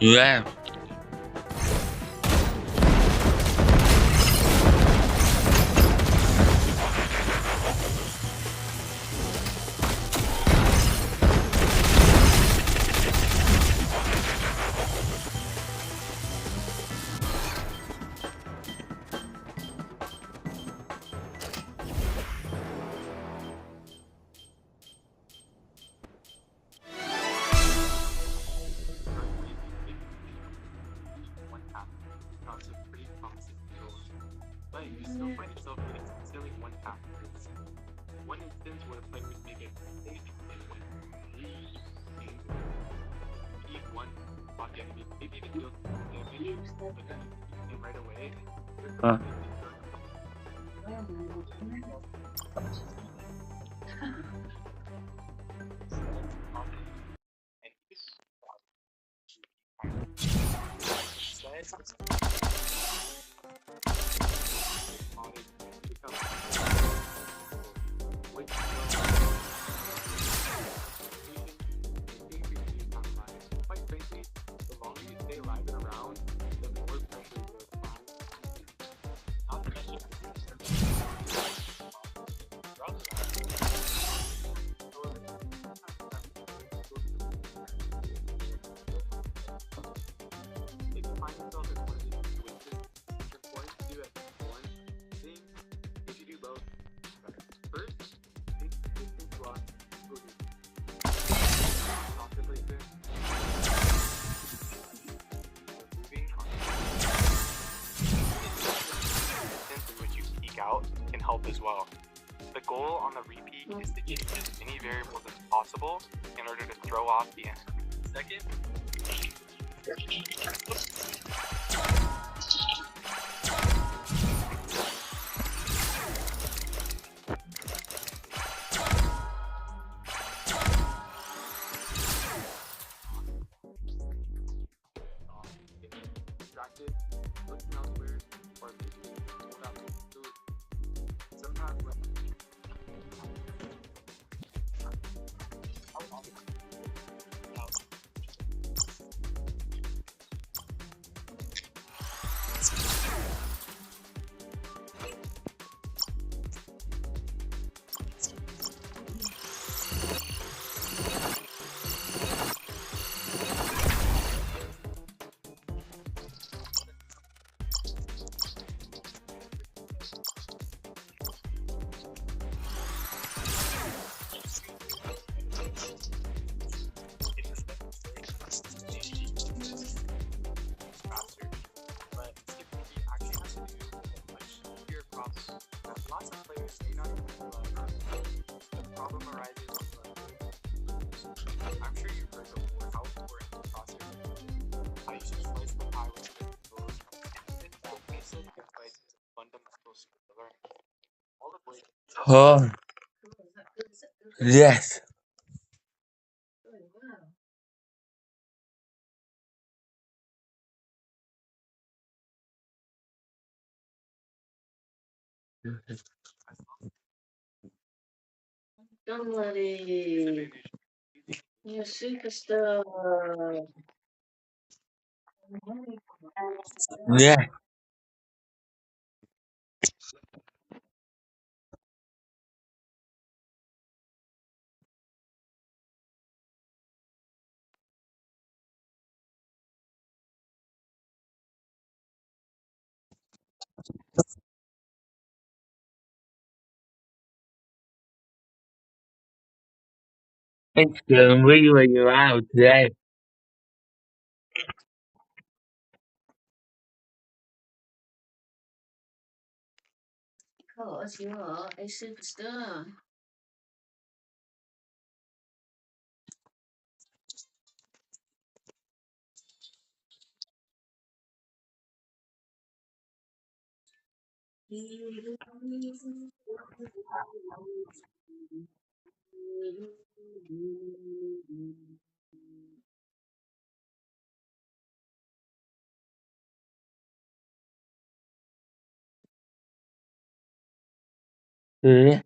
Yeah. deal damage, but then you beat him right away. Huh. And he's said quite frankly, the longer you stay alive and around, the more pressure you apply. not to mention If you find yourself in one of these situations, it's important to do at least one thing. If you do both, better. First, take distance walk over soccer places. moving on distance in which you peek out can help as well. The goal on the repeat is to change as many variables as possible in order to throw off the enemy. Second, distracted, looking elsewhere, or maybe hold out food. Sometimes when but skipping the actually has to do with a much easier problem that lots of players may not even realize. The problem arises I'm sure you've heard before how important the process is. I used to slice the pie with vegetables, and that basic advice is a fundamental skill to learn. All of which Oh, yes. Somebody, you're a superstar. Yeah. It's going really loud today. Because you are a superstar. Yeah.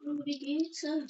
Ruby Eater.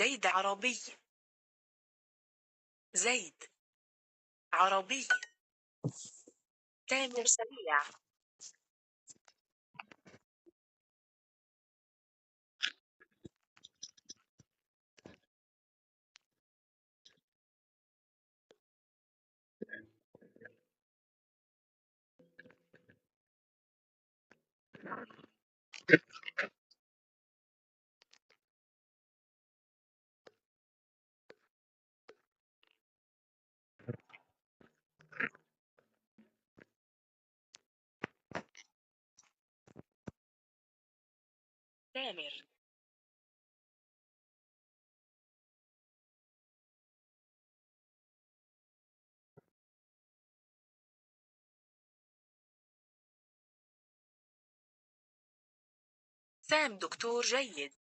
زيد عربي. زيد عربي. تامر سريع. تامر. سام دكتور جيد.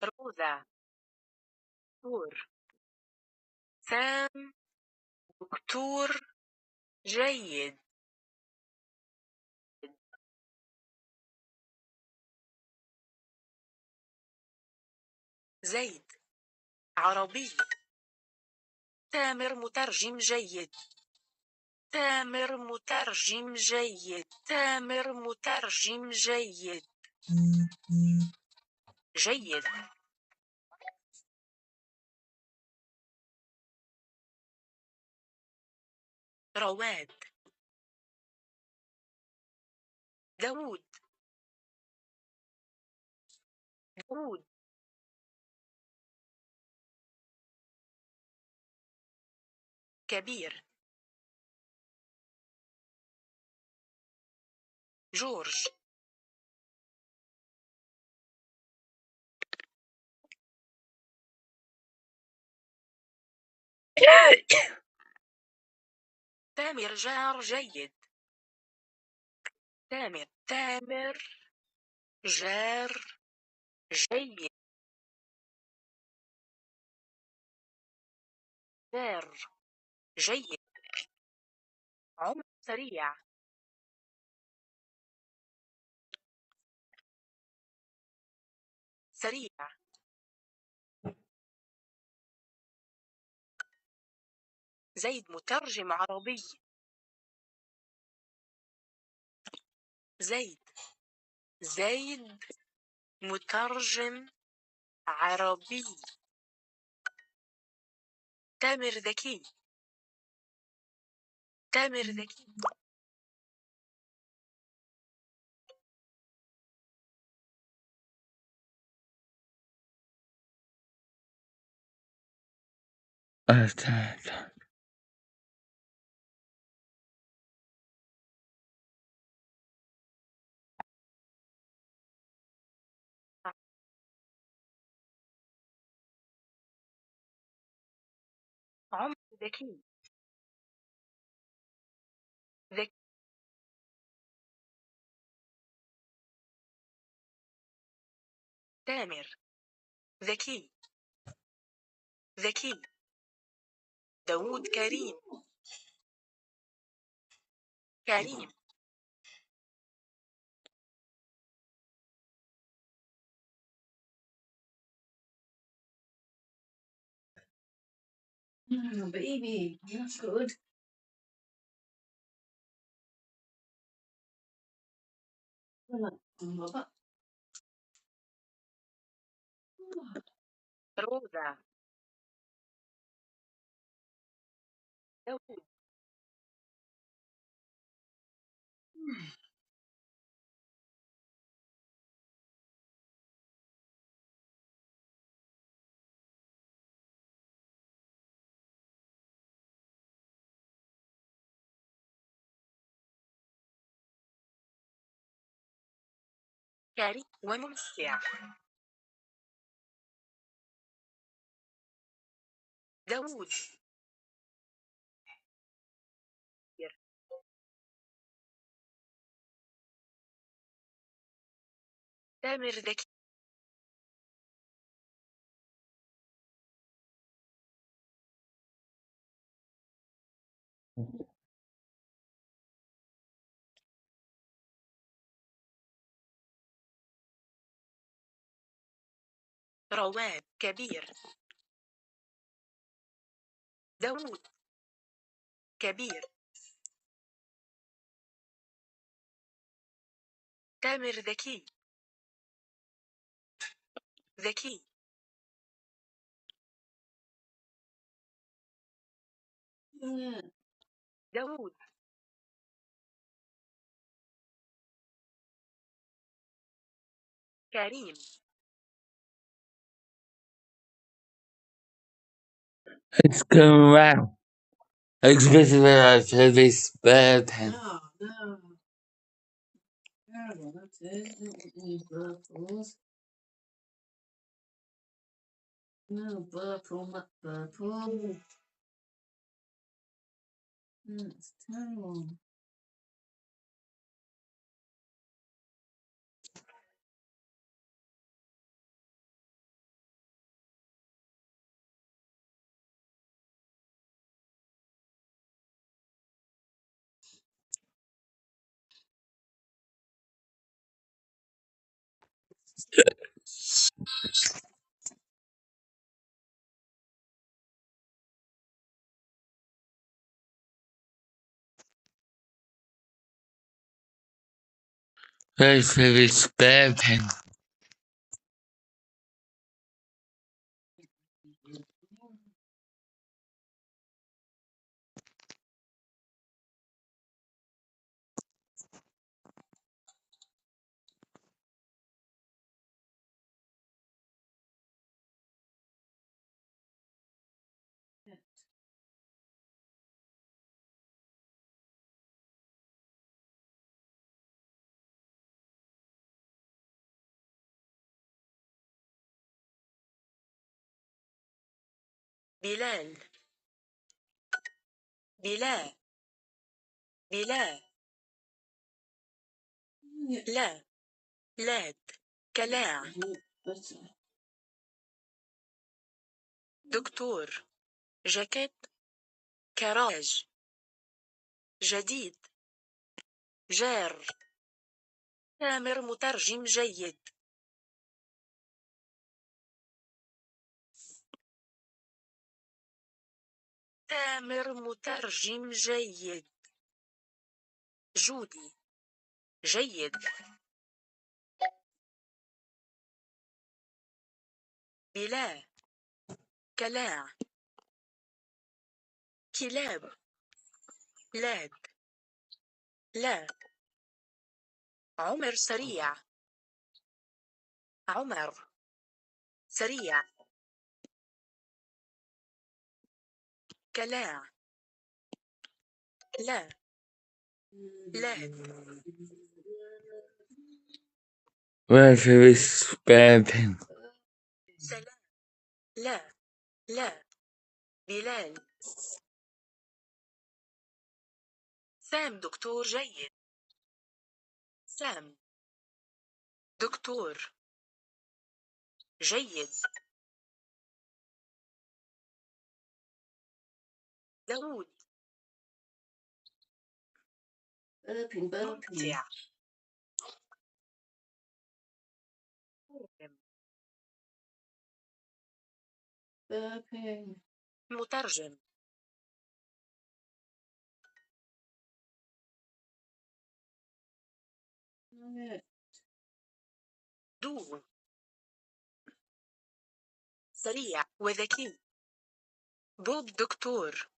روزا. دكتور. سام دكتور جيد. زيد عربي. تامر مترجم جيد. تامر مترجم جيد. تامر مترجم جيد. جيد. رواد. داود. داود. كبير. جورج. تامر جار جيد. تامر. تامر جار جيد. جار جيد. عمر سريع. سريع. زيد مترجم عربي. زيد. زيد مترجم عربي. تامر ذكي. تامر ذكي. عمر ذكي. ذكي. تامر ذكي. ذكي. داود كريم. كريم. Baby, that's good. Baba. روضة. داوود. كريم وممتع. داوود. تامر ذكي. رواد كبير. داوود كبير. تامر ذكي. ذكي. داوود. كريم. It's going well. Especially when I feel this bad pen. No, no. Terrible, that's it. Don't want these purples. No purple, not purple. That's terrible. I feel this bad pen. بلال. بلال. بلال. لا. لاد. كلاع. دكتور. جاكيت. كراج. جديد. جار. تامر مترجم جيد. تامر مترجم جيد. جودي. جيد. بلا. كلاع. كلاب. لاد. لا. عمر سريع. عمر. سريع. كلاع. لا. لاد. I feel this bad pen. سلام. لا. لا. بلال. سام دكتور جيد. سام. دكتور. جيد. داود. Burping, burping. ممتع. Burping. مترجم. Yeah. دو. سريع وذكي. بوب دكتور.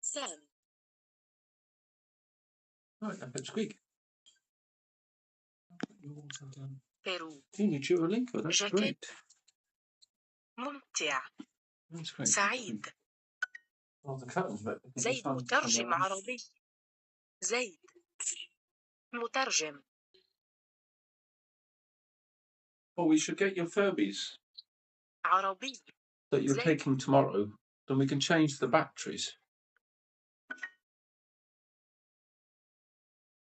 سام. Right, and squeak. بيرو. Can you chew a link? Oh, that's Jacket. great. ممتع. That's great. سعيد. Well, the curtains, but زيد مترجم عربي. زيد مترجم. Oh, we should get your Furbies عربي. that you're زيد. taking tomorrow. Then we can change the batteries.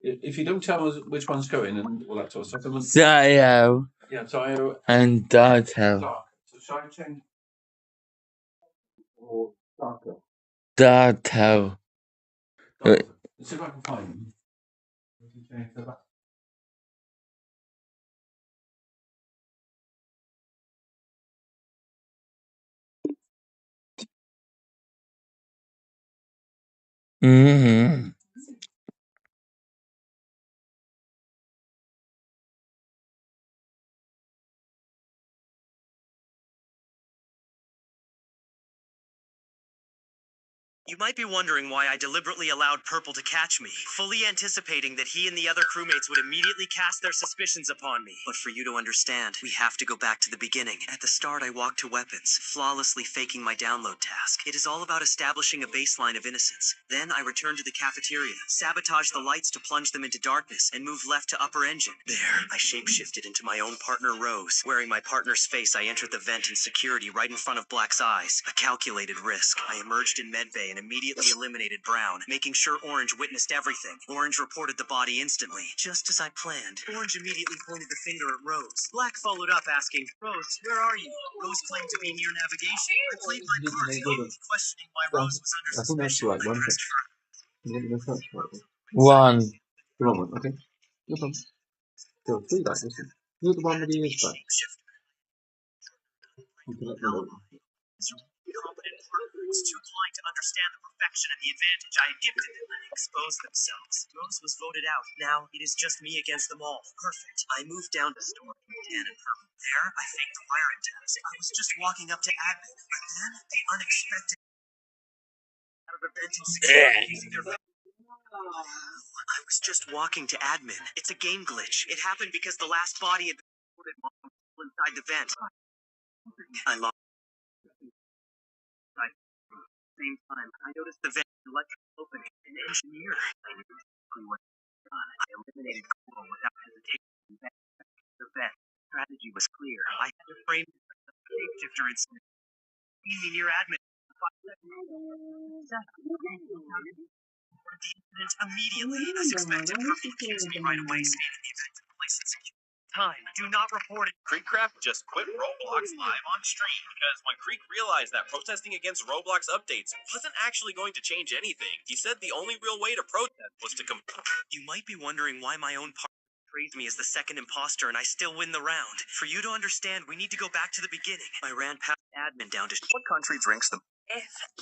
If you don't tell us which one's going and all that sort of stuff, then we'll... Dio Yeah, Tayo and Darto. Dark. So shall I change? Or darker? Darto. Darker. Let's see if I can find them. We can change the back. Mm-hmm. You might be wondering why I deliberately allowed Purple to catch me, fully anticipating that he and the other crewmates would immediately cast their suspicions upon me. But for you to understand, we have to go back to the beginning. At the start, I walked to weapons, flawlessly faking my download task. It is all about establishing a baseline of innocence. Then I returned to the cafeteria, sabotaged the lights to plunge them into darkness, and moved left to upper engine. There, I shapeshifted into my own partner, Rose. Wearing my partner's face, I entered the vent in security right in front of Black's eyes. A calculated risk. I emerged in medbay and immediately eliminated Brown, making sure Orange witnessed everything. Orange reported the body instantly, just as I planned. Orange immediately pointed the finger at Rose. Black followed up asking, Rose, where are you? Rose claimed to be near navigation. I played my part, questioning why Rose was under I think that's suspicion. the right one. I pressed her. One. The wrong one, okay. No problem. Go through that, listen. You're the one with the ears back. You can let me know. Incompetent partner was too blind to understand the perfection and the advantage I had gifted them and exposed themselves. Rose was voted out. Now it is just me against them all. Perfect. I moved down to storage with Tan and Purple. There, I faked the wiring test. I was just walking up to admin, but then the unexpected out of the vent in security using their I was just walking to admin. It's a game glitch. It happened because the last body had been reported inside the vent. I lost. At the same time, I noticed the vent electrical opening. An engineer. I knew exactly what had done. I eliminated Coral without hesitation. The vent strategy was clear. I had to frame the shapeshifter incident. See me near admin. Immediately, as expected, Purple accused me right away, stating the event took place in secure time. Do not report it. Creekcraft just quit Roblox live on stream because when Creek realized that protesting against Roblox updates wasn't actually going to change anything, he said the only real way to protest was to You might be wondering why my own partner portrays me as the second imposter and I still win the round. For you to understand, we need to go back to the beginning. I ran past admin down to what country drinks the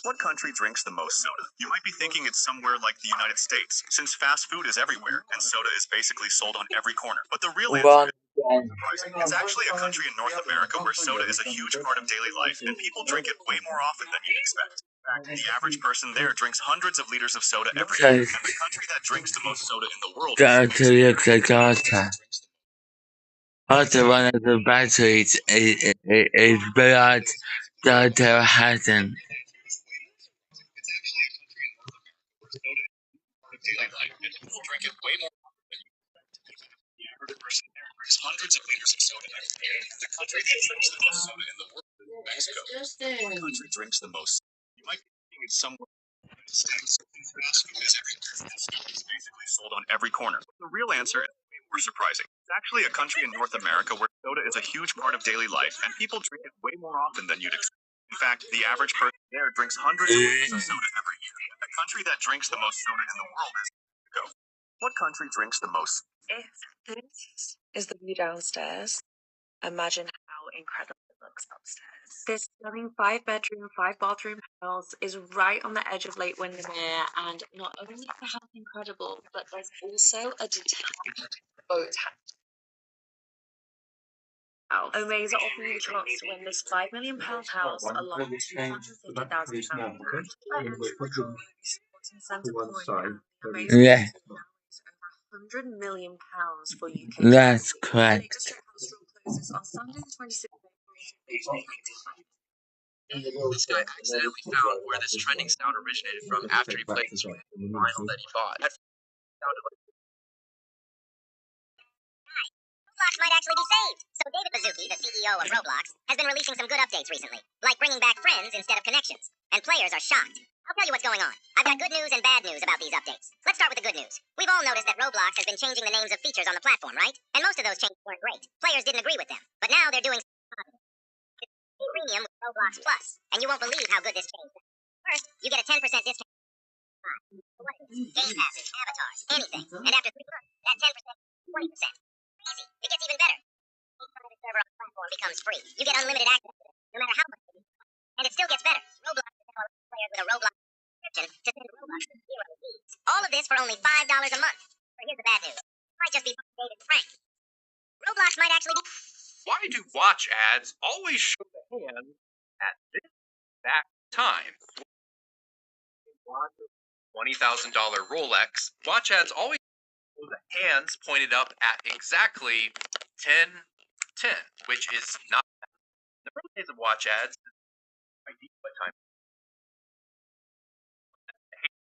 what country drinks the most soda? You might be thinking it's somewhere like the United States, since fast food is everywhere and soda is basically sold on every corner. But the real answer One. is surprising. It's actually a country in North America where soda is a huge part of daily life, and people drink it way more often than you'd expect. In fact, the average person there drinks hundreds of liters of soda every day, Okay. and the country that drinks the most soda in the world Darto looks like Arthur. Also, one of the batteries is blood. Darto hasn't. daily life, and people drink it way more often than you expect. The average person there drinks hundreds of liters of soda every day. The country that drinks the most soda in the world is Mexico. What country drinks the most? You might be thinking it's somewhere in the United States. Fast food is everywhere, and soda is basically sold on every corner. The real answer is way more surprising. It's actually a country in North America where soda is a huge part of daily life, and people drink it way more often than you'd expect. In fact, the average person there drinks hundreds of liters of soda every year. The country that drinks the most soda in the world is Mexico. What country drinks the most? If this is the view downstairs, imagine how incredible it looks. Roblox upstairs. This stunning 5-bedroom, 5-bathroom house is right on the edge of Lake Windermere, and not only is the house incredible, but there's also a detached boat house. Omaze are offering you the chance to win this £5 million house along with £250,000 Yeah, £100 million for UK. that's The correct. district house draw closes on Sunday the 26th of April. This guy accidentally found where this trending sound originated from after he played the vinyl that he bought. That sounded like Roblox might actually be saved. So David Baszucki, the CEO of Roblox, has been releasing some good updates recently, like bringing back friends instead of connections. And players are shocked. I'll tell you what's going on. I've got good news and bad news about these updates. Let's start with the good news. We've all noticed that Roblox has been changing the names of features on the platform, right? And most of those changes weren't great. Players didn't agree with them. But now they're doing premium with Roblox Plus, and you won't believe how good this change is. First, you get a 10% discount. Game passes, avatars, anything. And after 3 months, that 10% is 20%. Crazy. It gets even better. Each private server on the platform becomes free. You get unlimited access to it, no matter how much it is. And it still gets better. Roblox is now allowing players with a Roblox subscription to send Robux with 0 fees. All of this for only $5 a month. But here's the bad news. It might just be David and Frank. Roblox might actually be... why do watch ads always show the hand at this exact time? $20,000 Rolex. Watch ads always show the hands pointed up at exactly 10:10, which is not the early days of watch ads. Idea what time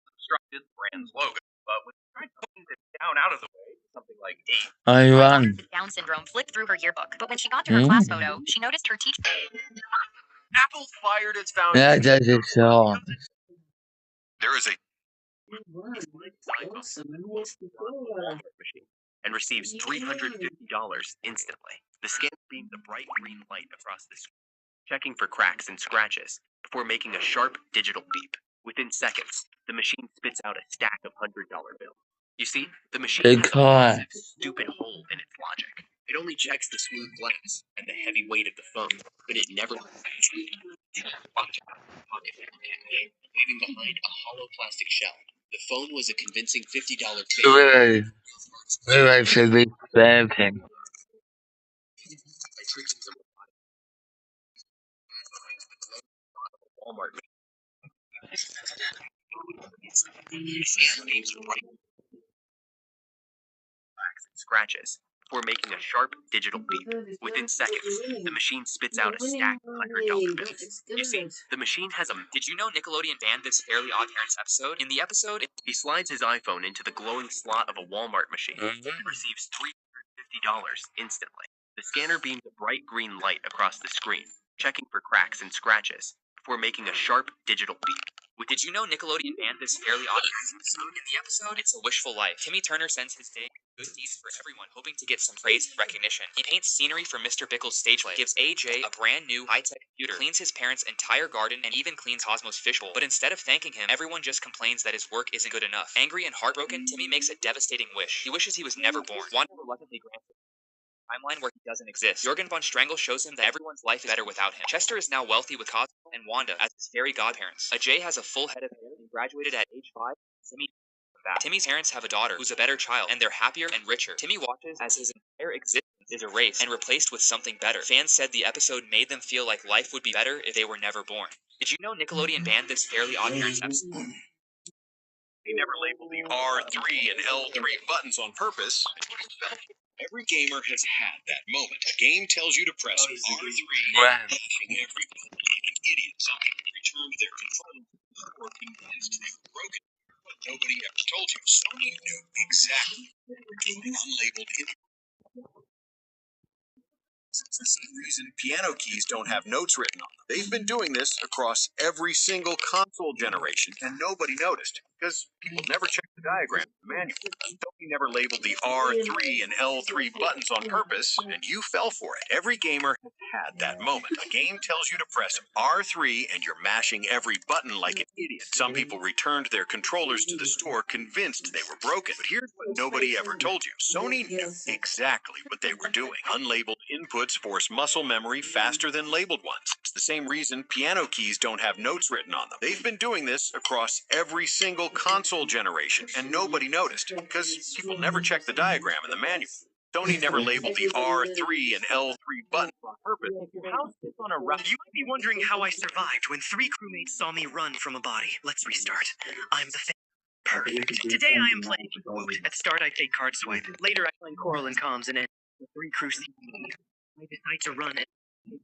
obstructed the brand's logo, but when you try putting it down out of the way, something like 8. I run. Down syndrome flipped through her yearbook, but when she got to her class photo, she noticed her teacher. Apple fired its founder. That does it so. There is a Awesome. And what's the color? machine and receives $350 instantly. The scanner beams a bright green light across the screen, checking for cracks and scratches before making a sharp digital beep. Within seconds, the machine spits out a stack of $100 bills. You see, the machine has a Because massive, stupid hole in its logic. It only checks the smooth glass and the heavy weight of the phone, but it never leaving behind a hollow plastic shell. The phone was a convincing $50 fake. really should be therapy. Walmart names for bright cracks and scratches before making a sharp digital beep. Within seconds, the machine spits out a stack of $100 bills. You see, the machine has a... Did you know Nickelodeon banned this Fairly Odd Parents episode? In the episode, he slides his iPhone into the glowing slot of a Walmart machine and receives $350 instantly. The scanner beams a bright green light across the screen, checking for cracks and scratches before making a sharp digital beep. Did you know Nickelodeon banned this Fairly Odd Parents episode? In the episode, It's a Wishful Life, Timmy Turner sends his day good deeds for everyone, hoping to get some praise and recognition. He paints scenery for Mr. Bickle's stage play, gives AJ a brand new high-tech computer, cleans his parents' entire garden, and even cleans Cosmo's fishbowl. But instead of thanking him, everyone just complains that his work isn't good enough. Angry and heartbroken, Timmy makes a devastating wish. He wishes he was never born. Wanda reluctantly grants him timeline where he doesn't exist. Jorgen von Strangle shows him that everyone's life is better without him. Chester is now wealthy with Cosmo and Wanda as his fairy godparents. Ajay has a full head of hair and graduated at age 5. Timmy's parents have a daughter who's a better child, and they're happier and richer. Timmy watches as his entire existence is erased and replaced with something better. Fans said the episode made them feel like life would be better if they were never born. Did you know Nickelodeon banned this Fairly Odd Parents episode? They never labeled the R3 and L3 buttons on purpose. Every gamer has had that moment. A game tells you to press R3, hitting every button like an idiot. Some people returned their controls or convinced they were broken. But nobody ever told you. Sony knew exactly including unlabeled For some reason, piano keys don't have notes written on them. They've been doing this across every single console generation, and nobody noticed, because People never check the diagram in the manual. Sony never labeled the R3 and L3 buttons on purpose, and you fell for it. Every gamer has had that moment. A game tells you to press R3 and you're mashing every button like an idiot. Some people returned their controllers to the store convinced they were broken. But here's what nobody ever told you. Sony knew exactly what they were doing. Unlabeled inputs force muscle memory faster than labeled ones. It's the same reason piano keys don't have notes written on them. They've been doing this across every single console generation, and nobody noticed, because people never check the diagram in the manual. Sony never labeled the R3 and L3 buttons on purpose. How's this on a route? You might be wondering how I survived when 3 crewmates saw me run from a body. Let's restart. I'm the Perfect. Today I am playing with Woot. At start I take card swipe. Later I find Coral and Comms and end. The 3 crew see me. I decide to run and there's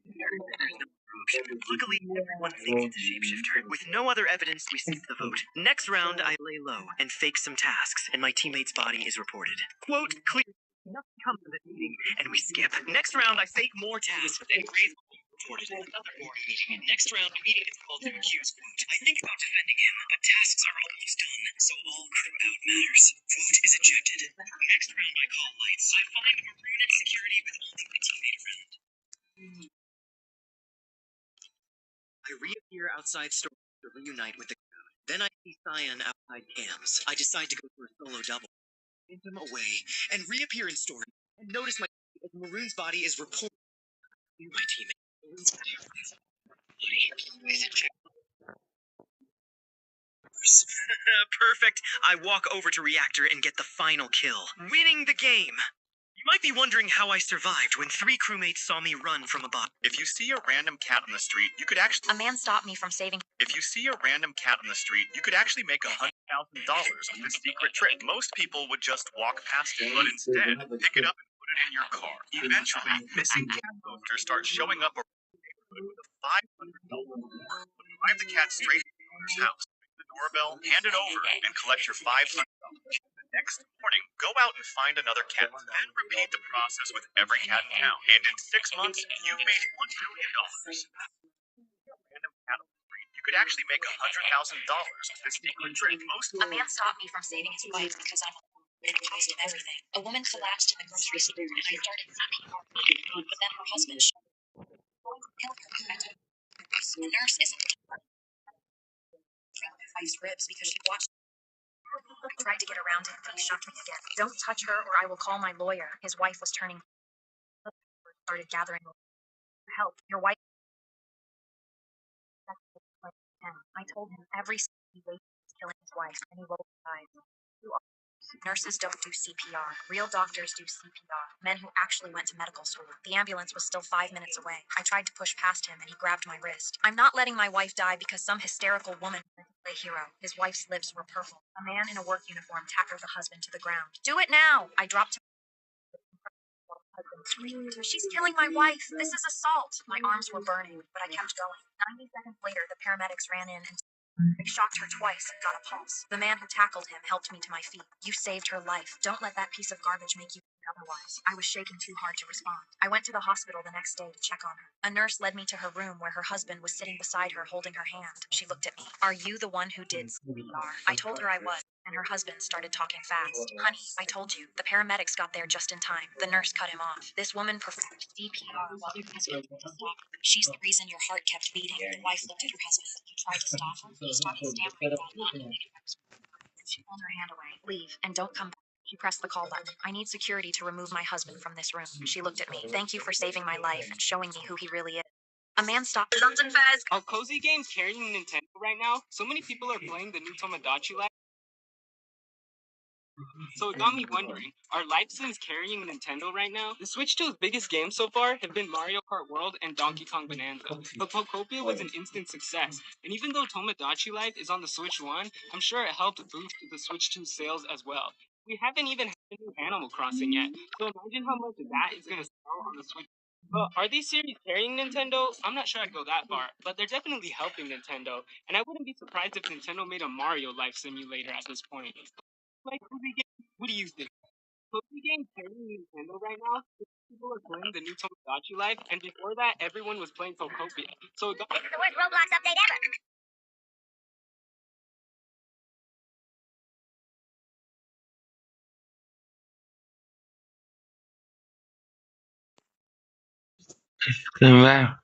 no option. Luckily, everyone thinks it's a shapeshifter. With no other evidence, we skip the vote. Next round, I lay low and fake some tasks, and my teammate's body is reported. Quote, clear. Nothing comes of this meeting, and we skip. Next round, I fake more tasks, and Gray's body is reported. Another board meeting. Next round, a meeting is called to accuse Quote. I think about defending him, but tasks are almost done, so all crew out matters. Quote is ejected. Next round, I call lights. I find Maroon at security with only my teammate around. I reappear outside store to reunite with the crowd. Then I see Cyan outside cams. I decide to go for a solo double. Send him away and reappear in store and notice my Maroon's body is reported to my teammate. Maroon's body is ejected. Perfect. I walk over to reactor and get the final kill, winning the game. You might be wondering how I survived when 3 crewmates saw me run from a bot. If you see a random cat on the street, you could actually... A man stopped me from saving. If you see a random cat on the street, you could actually make $100,000 with this secret trick. Most people would just walk past it, but instead, pick it up and put it in your car. Eventually, missing cat posters start showing up around the neighborhood with a $500 reward. Drive the cat straight to the owner's house, ring the doorbell, hand it over, and collect your $500. Next morning, go out and find another cat, then repeat the process with every cat in town. And in 6 months, you've made $1 million. Random cat on the street, you could actually make $100,000 with this secret trick. A man stopped me from saving his wife because I'm alone. It cost him everything. A woman collapsed in the grocery store and I started seeking her. But then her husband shot her. The nurse isn't my wife's ribs because she watched. I tried to get around him, but he shoved me again. Don't touch her or I will call my lawyer. His wife was turning. Started gathering help. Your wife. I told him every he was killing his wife, and he rolled his eyes. Nurses don't do CPR. Real doctors do CPR. Men who actually went to medical school. The ambulance was still 5 minutes away. I tried to push past him, and he grabbed my wrist. I'm not letting my wife die because some hysterical woman play hero. His wife's lips were purple. A man in a work uniform tackled the husband to the ground. Do it now! I dropped him. She's killing my wife. This is assault. My arms were burning, but I kept going. 90 seconds later, the paramedics ran in and I shocked her twice and got a pulse. The man who tackled him helped me to my feet. You saved her life. Don't let that piece of garbage make you think otherwise. I was shaking too hard to respond. I went to the hospital the next day to check on her. A nurse led me to her room where her husband was sitting beside her holding her hand. She looked at me. Are you the one who did CPR? I told her I was. And her husband started talking fast. Honey, I told you, the paramedics got there just in time. The nurse cut him off. This woman performed CPR while her husband was asleep. She's the reason your heart kept beating. The wife looked at her husband. You tried to stop her. He started stammering while not knowing if I was. She pulled her hand away. Leave, and don't come back. She pressed the call button. I need security to remove my husband from this room. She looked at me. Thank you for saving my life and showing me who he really is. A man stopped. Something fast. Are cozy games carrying Nintendo right now? So many people are playing the new Tomodachi Life. So it got me wondering, are life sims carrying Nintendo right now? The Switch 2's biggest games so far have been Mario Kart World and Donkey Kong Bonanza, but Pokopia was an instant success, and even though Tomodachi Life is on the Switch 1, I'm sure it helped boost the Switch 2 sales as well. We haven't even had a new Animal Crossing yet, so imagine how much that is going to sell on the Switch. But are these series carrying Nintendo? I'm not sure I'd go that far, but they're definitely helping Nintendo, and I wouldn't be surprised if Nintendo made a Mario Life simulator at this point. Like cozy games? What do you think? Cozy games carrying Nintendo right now? People are playing the new Tomodachi Life, and before that, everyone was playing Pokopia. So it got It's the worst Roblox update ever. Wow.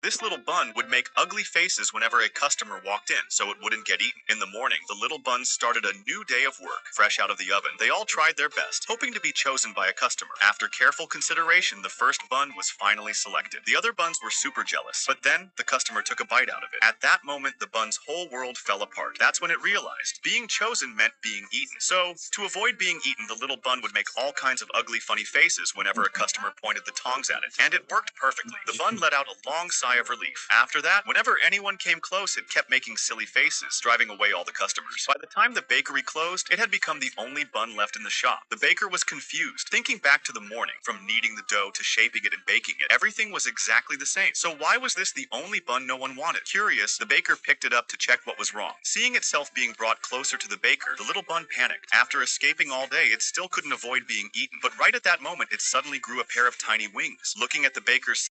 This little bun would make ugly faces whenever a customer walked in, so it wouldn't get eaten. In the morning, the little buns started a new day of work, fresh out of the oven. They all tried their best, hoping to be chosen by a customer. After careful consideration, the first bun was finally selected. The other buns were super jealous, but then the customer took a bite out of it. At that moment, the bun's whole world fell apart. That's when it realized being chosen meant being eaten. So, to avoid being eaten, the little bun would make all kinds of ugly, funny faces whenever a customer pointed the tongs at it. And it worked perfectly. The bun let out a long sigh of relief. After that, whenever anyone came close, it kept making silly faces, driving away all the customers. By the time the bakery closed, it had become the only bun left in the shop. The baker was confused. Thinking back to the morning, from kneading the dough to shaping it and baking it, everything was exactly the same. So why was this the only bun no one wanted? Curious, the baker picked it up to check what was wrong. Seeing itself being brought closer to the baker, the little bun panicked. After escaping all day, it still couldn't avoid being eaten. But right at that moment, it suddenly grew a pair of tiny wings. Looking at the baker's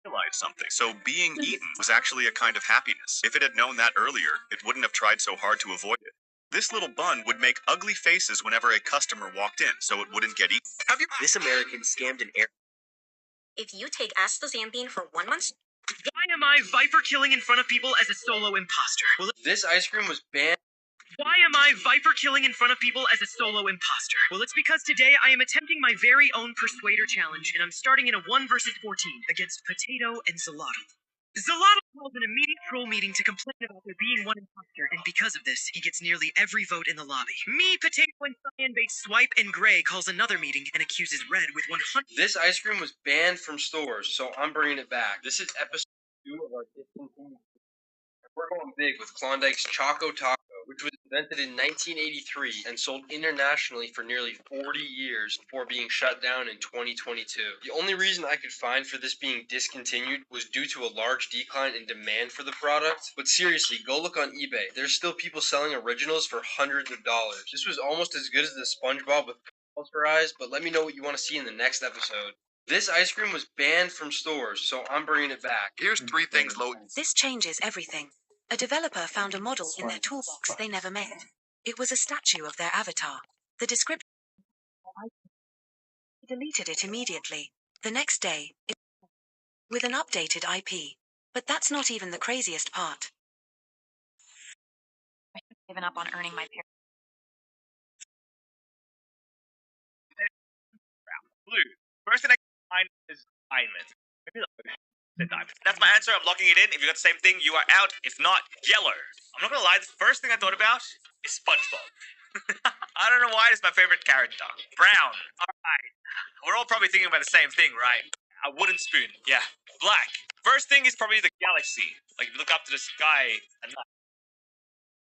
realized something. So being eaten was actually a kind of happiness. If it had known that earlier, it wouldn't have tried so hard to avoid it. This little bun would make ugly faces whenever a customer walked in, so it wouldn't get eaten. Have you? This American scammed an air. If you take astaxanthin for 1 month, Why am I viper killing in front of people as a solo imposter? Well, this ice cream was banned. Why am I viper killing in front of people as a solo imposter? Well, it's because today I am attempting my very own Persuader challenge, and I'm starting in a 1 versus 14 against Potato and Zalato. Zalato calls an immediate troll meeting to complain about there being one imposter, and because of this, he gets nearly every vote in the lobby. Me, Potato, and Cyan-Bait Swipe and Gray calls another meeting and accuses Red with 100. This ice cream was banned from stores, so I'm bringing it back. This is episode 2 of our discontinued. We're going big with Klondike's Choco Taco, which was invented in 1983 and sold internationally for nearly 40 years before being shut down in 2022. The only reason I could find for this being discontinued was due to a large decline in demand for the product. But seriously, go look on eBay. There's still people selling originals for hundreds of dollars. This was almost as good as the SpongeBob with pearls for eyes, but let me know what you want to see in the next episode. This ice cream was banned from stores, so I'm bringing it back. Here's 3 things low. this changes everything. A developer found a model in their toolbox they never made. It was a statue of their avatar. The description deleted it immediately. The next day, with an updated IP. But that's not even the craziest part. I have given up on earning my parents. Blue. First thing I can find is diamond. Maybe the diamond. That's my answer. I'm locking it in. If you got the same thing, you are out. If not, yellow. I'm not gonna lie. The first thing I thought about is SpongeBob. I don't know why it's my favorite character. Brown. All right. We're all probably thinking about the same thing, right? A wooden spoon. Yeah. Black. First thing is probably the galaxy. Like if you look up to the sky and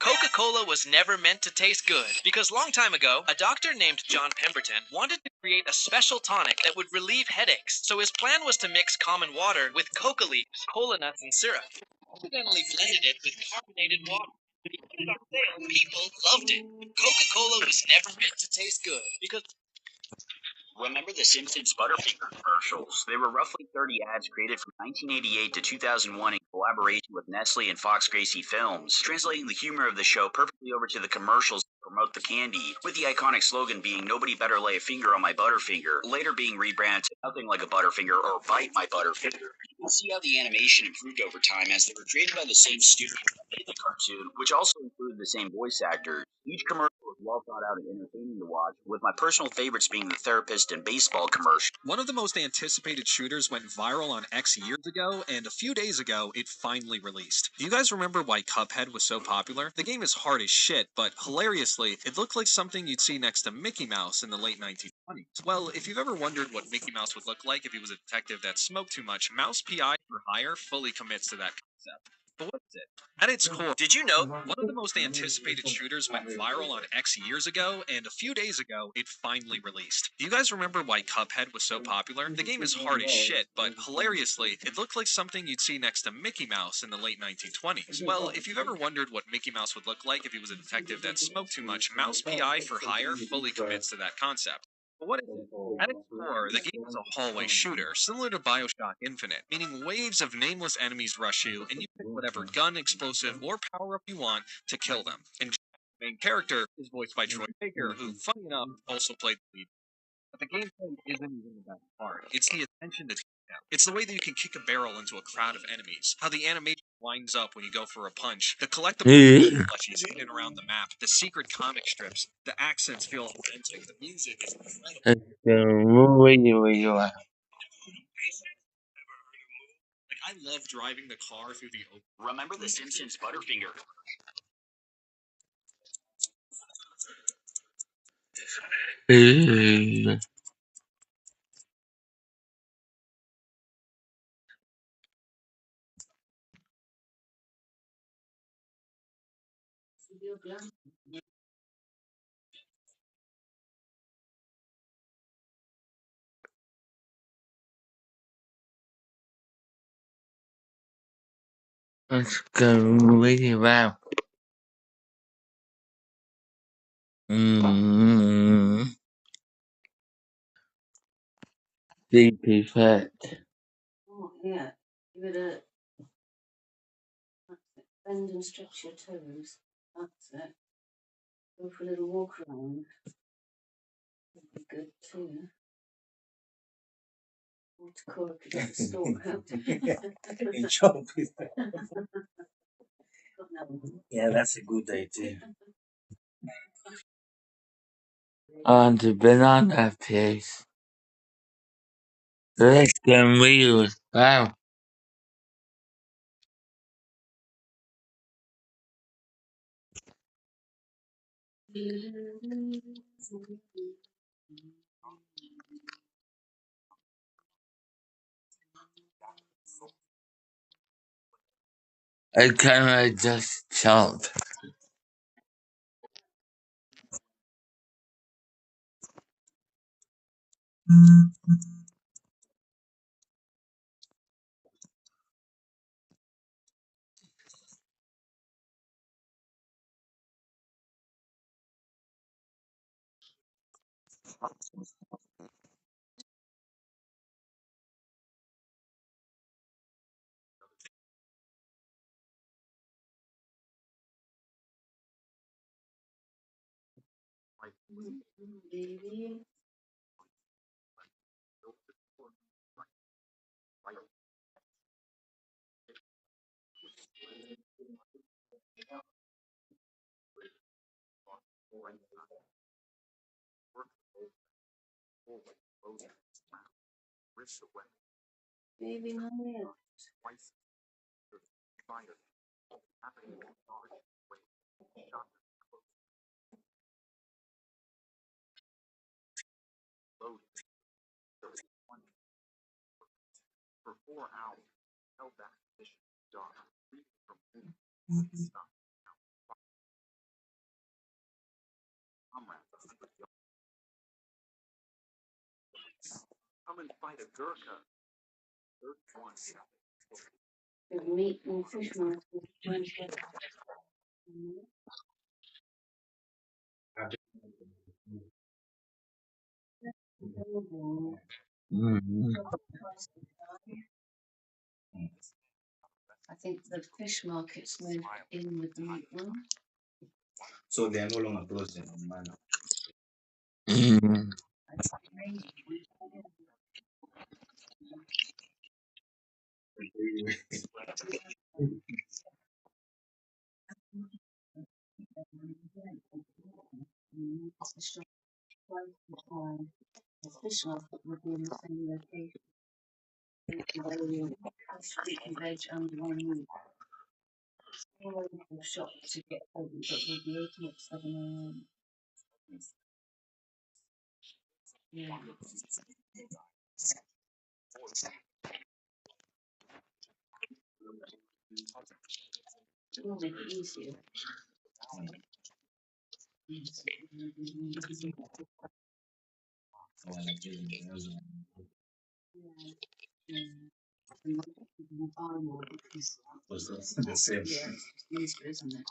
Coca-Cola was never meant to taste good because long time ago, a doctor named John Pemberton wanted to create a special tonic that would relieve headaches. So his plan was to mix common water with coca leaves, cola nuts, and syrup. He accidentally blended it with carbonated water. When he put it on sale, people loved it. Coca-Cola was never meant to taste good because remember the Simpsons Butterfinger commercials? They were roughly 30 ads created from 1988 to 2001 in collaboration with Nestle and Fox Gracie Films, translating the humor of the show perfectly over to the commercials to promote the candy, with the iconic slogan being "Nobody better lay a finger on my Butterfinger," later being rebranded to "Nothing like a Butterfinger" or "Bite my Butterfinger." You can see how the animation improved over time as they were created by the same studio that made the cartoon, which also included the same voice actors. Each commercial was well thought out and entertaining to watch, with my personal favorites being the therapist and baseball commercial. One of the most anticipated shooters went viral on X years ago, and a few days ago, it finally released. Do you guys remember why Cuphead was so popular? The game is hard as shit, but hilariously, it looked like something you'd see next to Mickey Mouse in the late 1920s. Well, if you've ever wondered what Mickey Mouse would look like if he was a detective that smoked too much, Mouse P.I. for Hire fully commits to that concept. But what is it? At its core, did you know one of the most anticipated shooters went viral on X years ago, and a few days ago, it finally released? Do you guys remember why Cuphead was so popular? The game is hard as shit, but hilariously, it looked like something you'd see next to Mickey Mouse in the late 1920s. Well, if you've ever wondered what Mickey Mouse would look like if he was a detective that smoked too much, Mouse PI for Hire fully commits to that concept. But what is it? At its core, the game is a hallway shooter, similar to Bioshock Infinite, meaning waves of nameless enemies rush you, and you pick whatever gun, explosive, or power up you want to kill them. And the main character is voiced by Troy Baker, who, funny enough, also played the lead. But the gameplay isn't even the best part. It's the attention to detail. It's the way that you can kick a barrel into a crowd of enemies, how the animation winds up when you go for a punch, the collectible plushies hidden around the map, the secret comic strips, the accents feel authentic, the music is incredible. Where you are. Like, I love driving the car through the open. Remember the Simpsons Butterfinger? Let's go really well. Be prepared. Oh, yeah. Give it a. That's it. Bend and stretch your toes. That's it. Go for a little walk around. That'd be good too. What to call it? Get the stalk out. In shop. Yeah, that's a good idea. On the banana place. Let's go really well. I kinda just jumped. Baby. Baby, hurry up. With meat and fish market. I think the fish market's moved in with the meat one. So they are no longer closed in man. The shop twice the time. The fish market would be in the same location. Fruit and veg under one roof. All over the shop to get open, but we'll be open at 7 a.m. Yeah. it will make it easier. And we'll buy more because That's the same. yeah, it's easier, isn't it?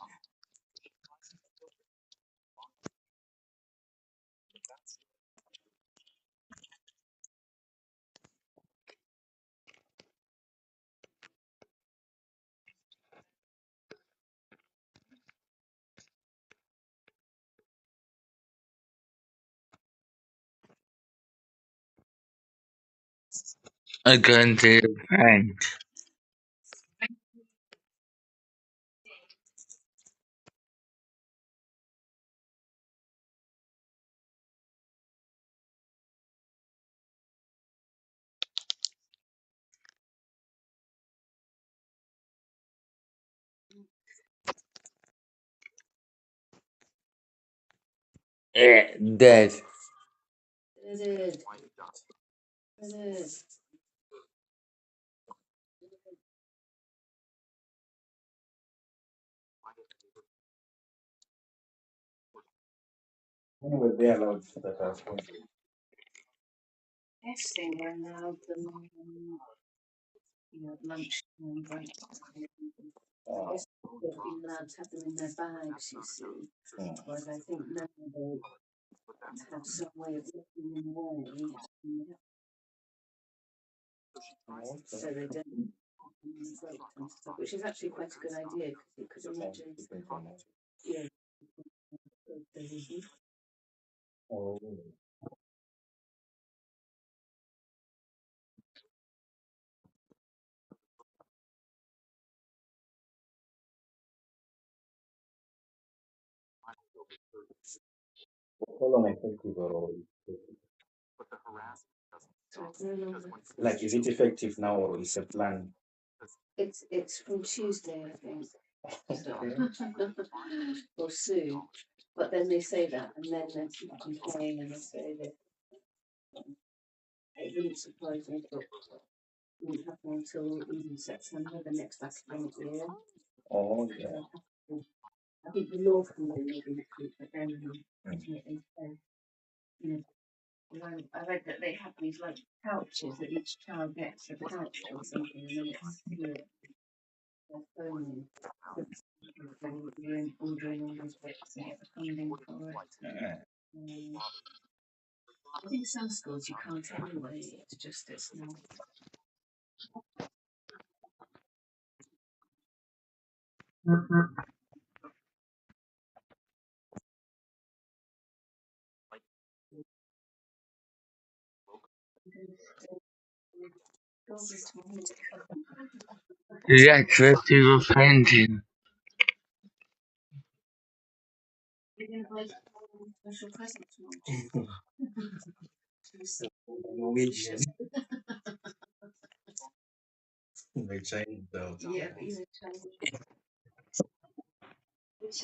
I'm going to find it dead. It is. It is. When were they allowed that are sponsored? Testing and now the lunchtime break. I guess they've been allowed to have them in their bags, you see. Whereas I think now they have some way of looking them away, so they don't break and stuff, which is actually quite a good idea because you could imagine, yeah, Oh, how long effective or so it's no longer. like is it effective now or is a plan? It's from Tuesday, I think. Or soon. But then they say that, and then there's people complain, and they say that it wouldn't surprise me if it wouldn't happen until even September, the next academic year. Oh, yeah. I think the law can be maybe next week, but then ultimately, you know, I read that they have these like pouches that each child gets a pouch or something, and then it's their phone in. When you're ordering all these bits and get the funding for it. I think some schools you can't anyway. It's just it's not. That's what you were painting. We didn't like special presents, Mum. Norwegian. The Chinese though. Yeah, but you know, Chinese. It's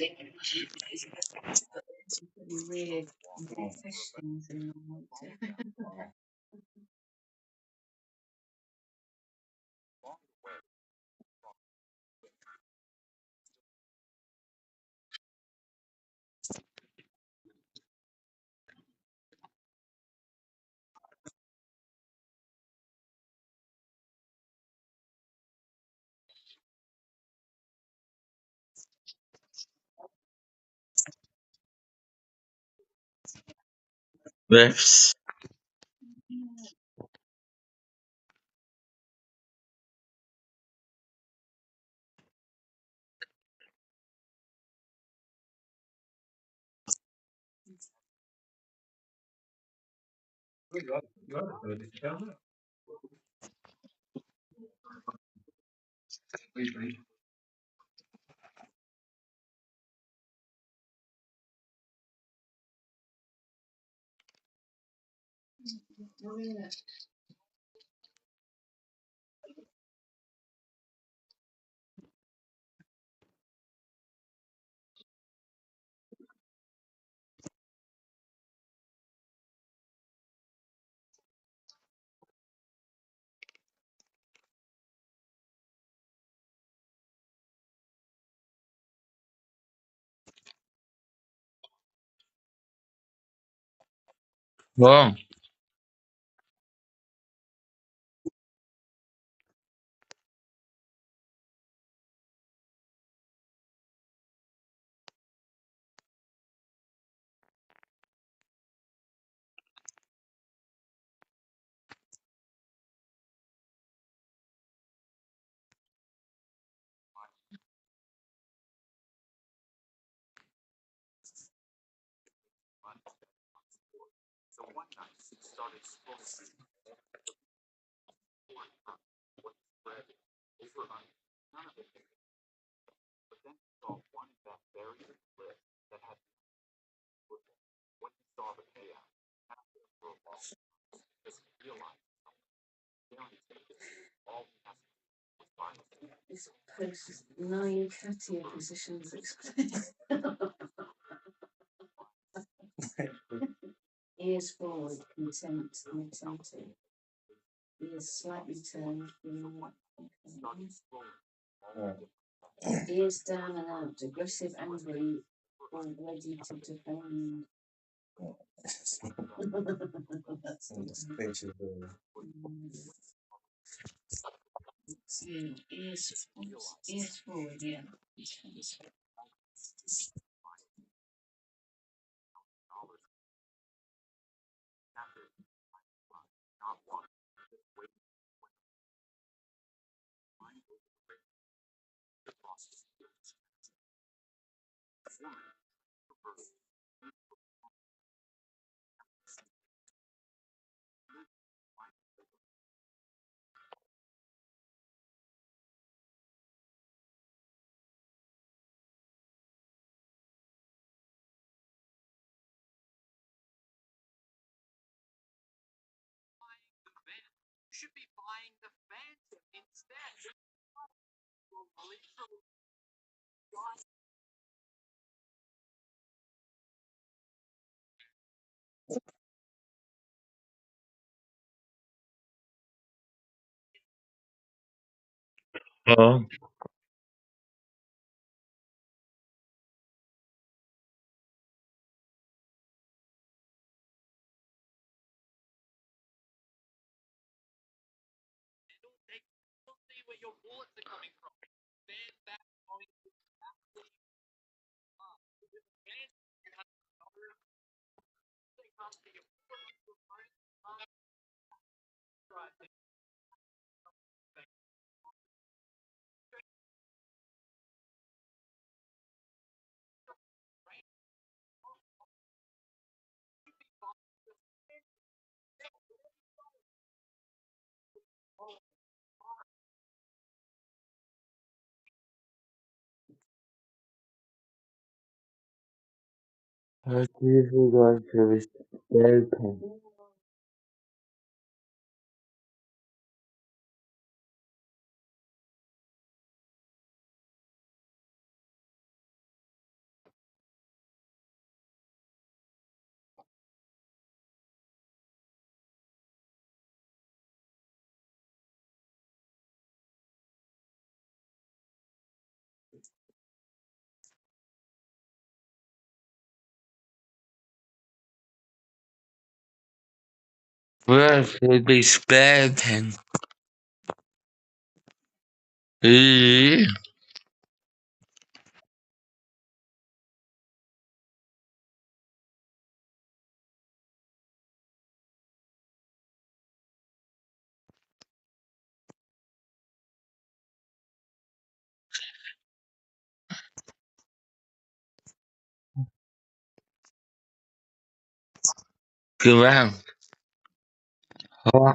really weird. Big fish things in the water. Riffs. Well, So one night he started slowly what spread over none of it. But then he saw one that very Glip that had when he saw the payout after for a while because he realized guaranteed all he has to do was find This post 9 Katia positions explain. Ears forward, content and attentive. Ears slightly turned. Ears down and out, aggressive, angry, or ready to defend. That's ears forward, yeah. You should be buying the Phantom instead. well, See where your bullets are coming from. Stand back, going to how do you feel to this open? Where should be spoken? Come on. Huh?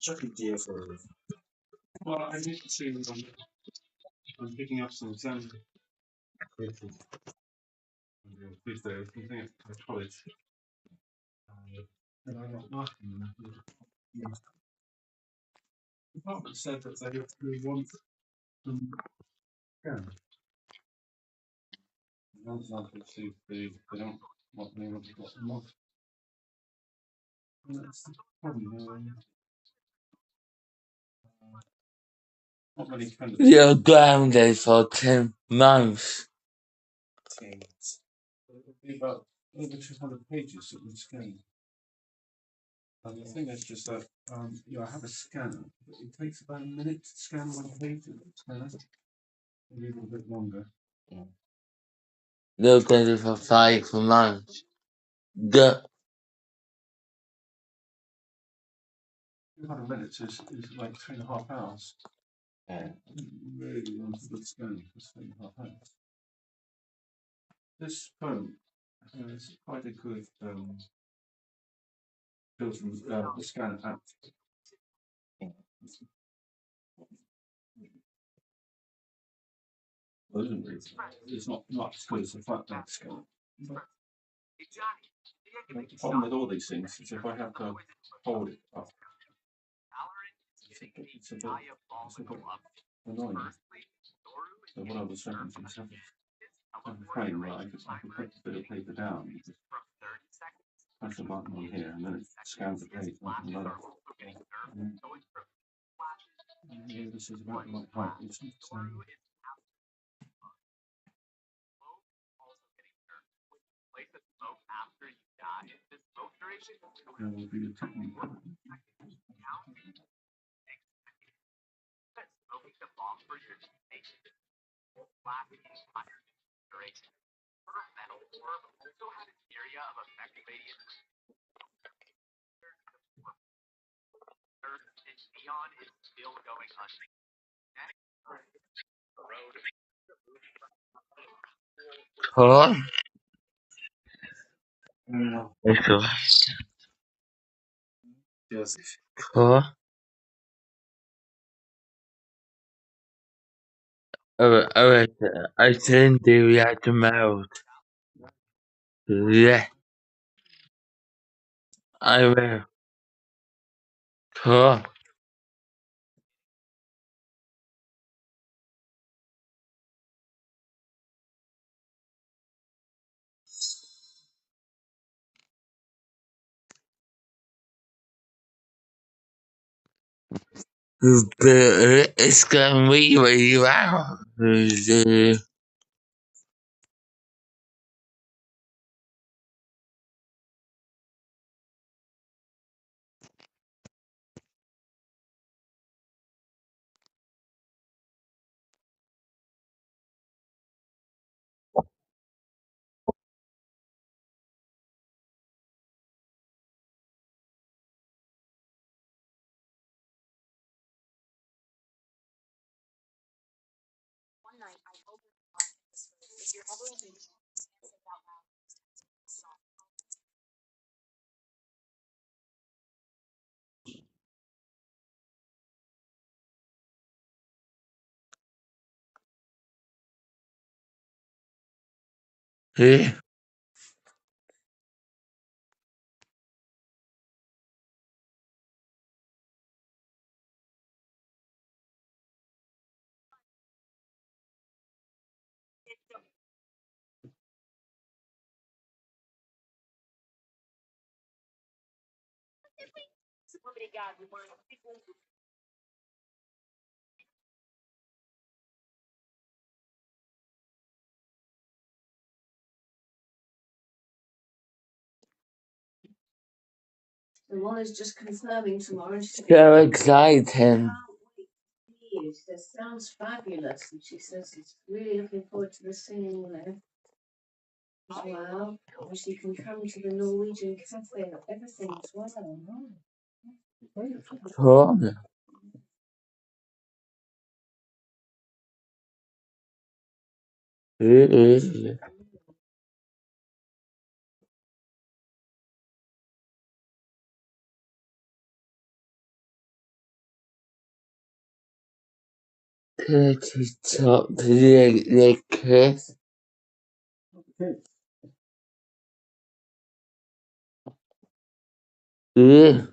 Chuck it there for. Well, I need to see. I'm picking up some exams these days. I'm thinking at college. And I'm not marking them. The department said that they want them scanned. One example to they don't want anyone to get them off. And that's the problem. Not many candidates. You're grounded for 10 months. It'll be about over 200 pages that we scan. And the thing is just that I have a scanner, but it takes about a minute to scan one page of the scanner. Maybe a little bit longer. Yeah. They're going for 5 months. The 200 minutes is like 3.5 hours. Yeah. Really want a good scan for 3.5 hours. This phone has quite a good filter scan app. Well, isn't it? It's not as good as a flat back scanner. But the problem with all these things is if I have to hold it up, it's a bit annoying. So what I was thinking is have a frame where I could put a bit of paper down, you just press a button on here and then it scans the page onto another. And here this is about like height. It's not will be a technique. Huh? It's Joseph. huh? Alright, I send you that tomorrow. Yeah, I will. Huh? It's gonna be where you are. One night, I opened my heart and whispered, if you're ever in danger, stand say it out loud. Yeah. The one is just confirming tomorrow. So exciting. Can't wait to see you. She says, sounds fabulous. And she says, she's really looking forward to the singing there as well. And she can come to the Norwegian cafe or everything as well. Huh? Yeah. Can I talk to the kids? Okay. Yeah.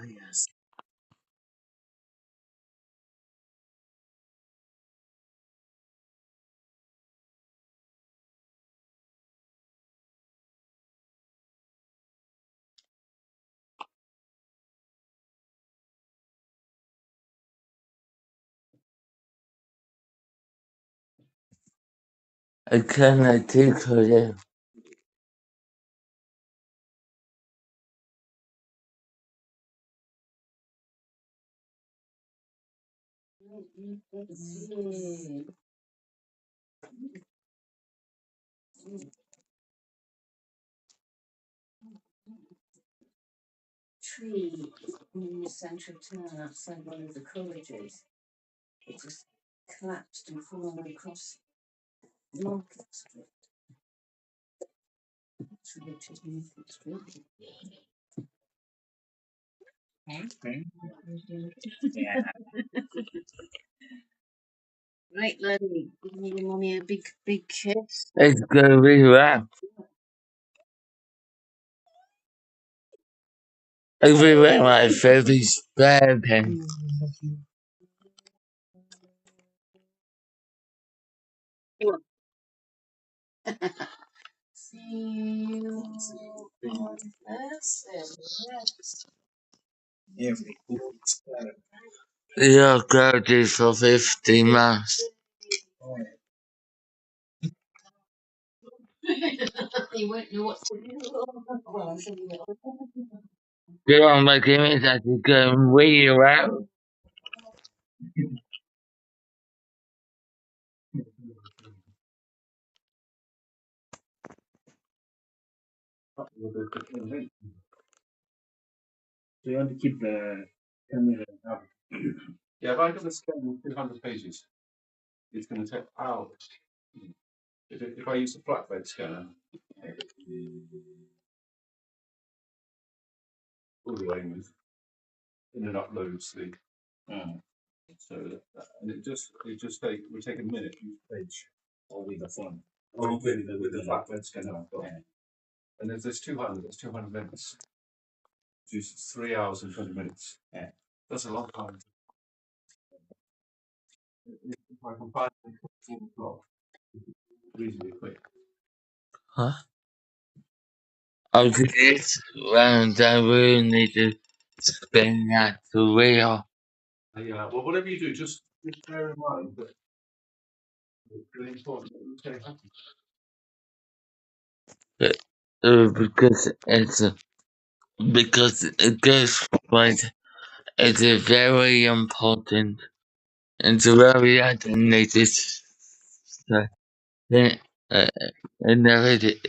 Yes. I cannot take her there. Tree in the centre of town outside one of the colleges. It just collapsed and fallen across Market Street. Which is Market Street. Yeah. Right, Letty, give me your mommy a big, big kiss. It's gonna be rough. Everywhere my favorite spare pen. See you on Thursday. Every week's better. Your girl is for 50 months. Oh, You won't know what to do. Well, I'm sure you will. They want my game that you can wait around. So you want to keep the camera up. Yeah, if I got to scan 200 pages, it's going to take hours. If I use a flatbed scanner, all the way with, and it uploads the. So and would take a minute each page. or with the phone. Or with the flatbed scanner I've got. And if there's 200, that's 200 minutes. Which is 3 hours and 20 minutes. Yeah. That's a long time. If I can find it at 4 o'clock, reasonably quick. Huh? After this round, I will need to spin that wheel. Yeah, well, whatever you do, just bear in mind that it's really important that you stay happy. Because because it goes right. It's a very important. It's very underrated. So, then, uh, narrated.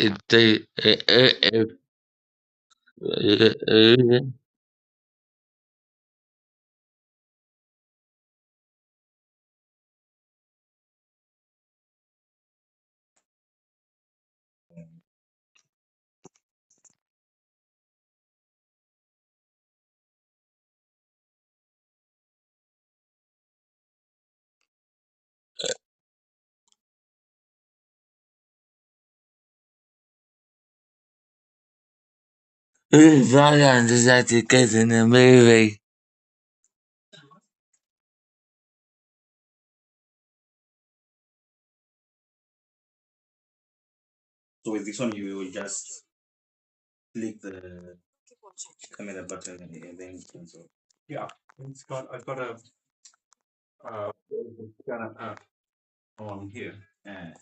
Valiant decided to get in the movie. So with this one, you will just click the camera button and then cancel. Yeah, I've got a scanner app on here. At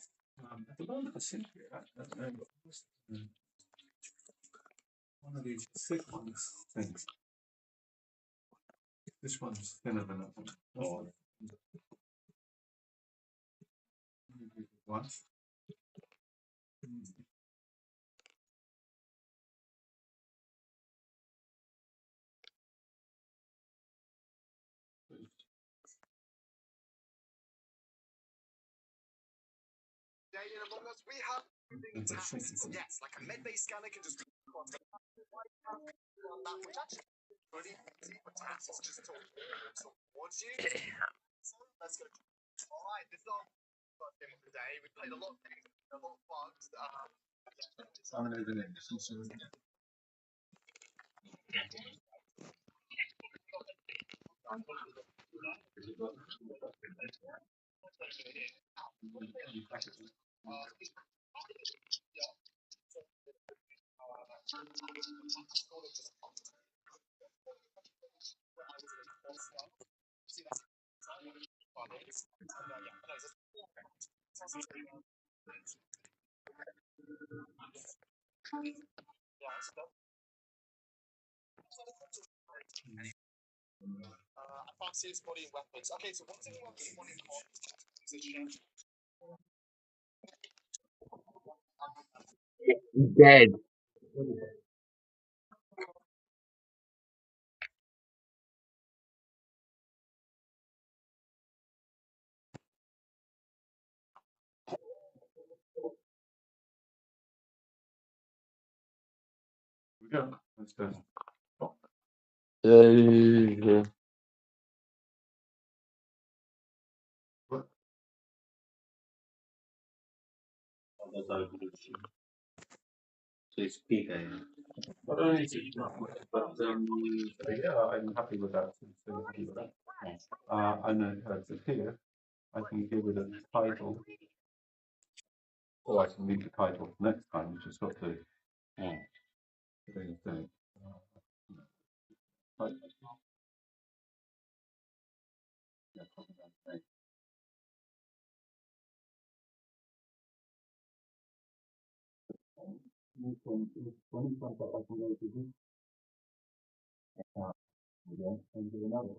the moment, I think I don't know, but one of these thick ones. Things. This one's thinner than that one. Oh, one. Pretty easy, but tasks just towards you. So let's go. All right, this is our first game of the day. We played a lot of things, a lot of bugs. I'm going to do it. I can't see his body and weapons. Okay, so what's anyone responding to position? Dead. We go. Let's go. What? That's all good. So it's peak, I know. Not only is it not much, but yeah, I'm happy with that. So happy with that. I know how to here. I can give it a title, or I can leave the title next time. Which has got to thing. Right. Yeah, probably that thing. One point that I can go to this again and do another one.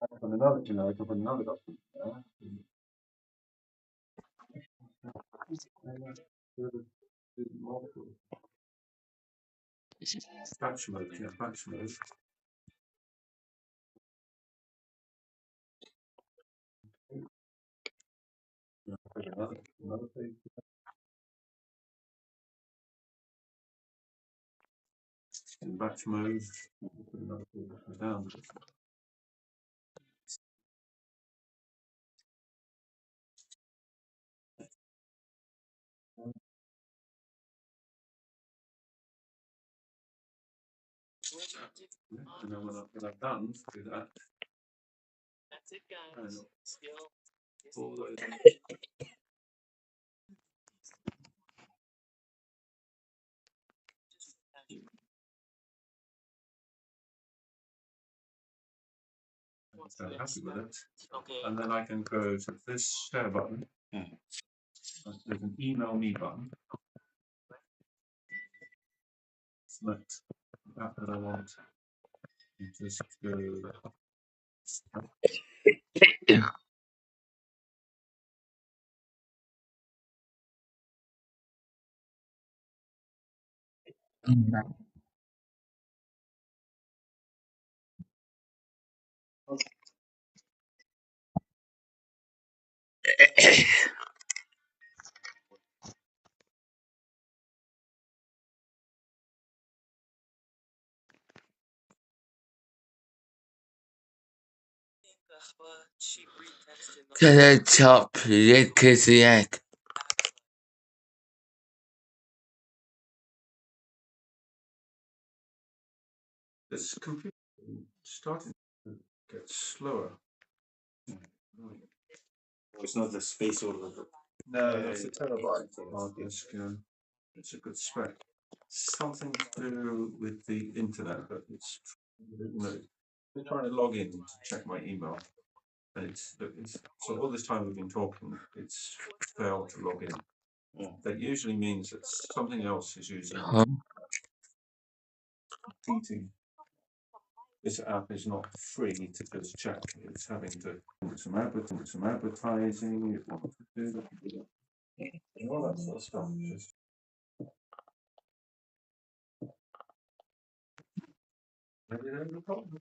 I can put another, I can put another document there. Multiple. Batch mode, yeah, batch mode. Yeah, put another page. In batch mode, put another page down. And then when I've done, do that. That's it, guys. And Skill. all those. So I'm happy with it. Okay. And then I can go to this share button. There's an email me button. Select that I want. And just go. She retexted. To the top, lick his leg. This computer starting to get slower. It's not the space or the. No, it's a terabyte hard disk. It's a good spec. Something to do with the internet, but it's been trying to log in to check my email, and it's so all this time we've been talking, it's failed to log in. That usually means that something else is using competing. This app is not free to just check. It's having to do some advertising. It wants to do all that sort of stuff. Just maybe there's a problem.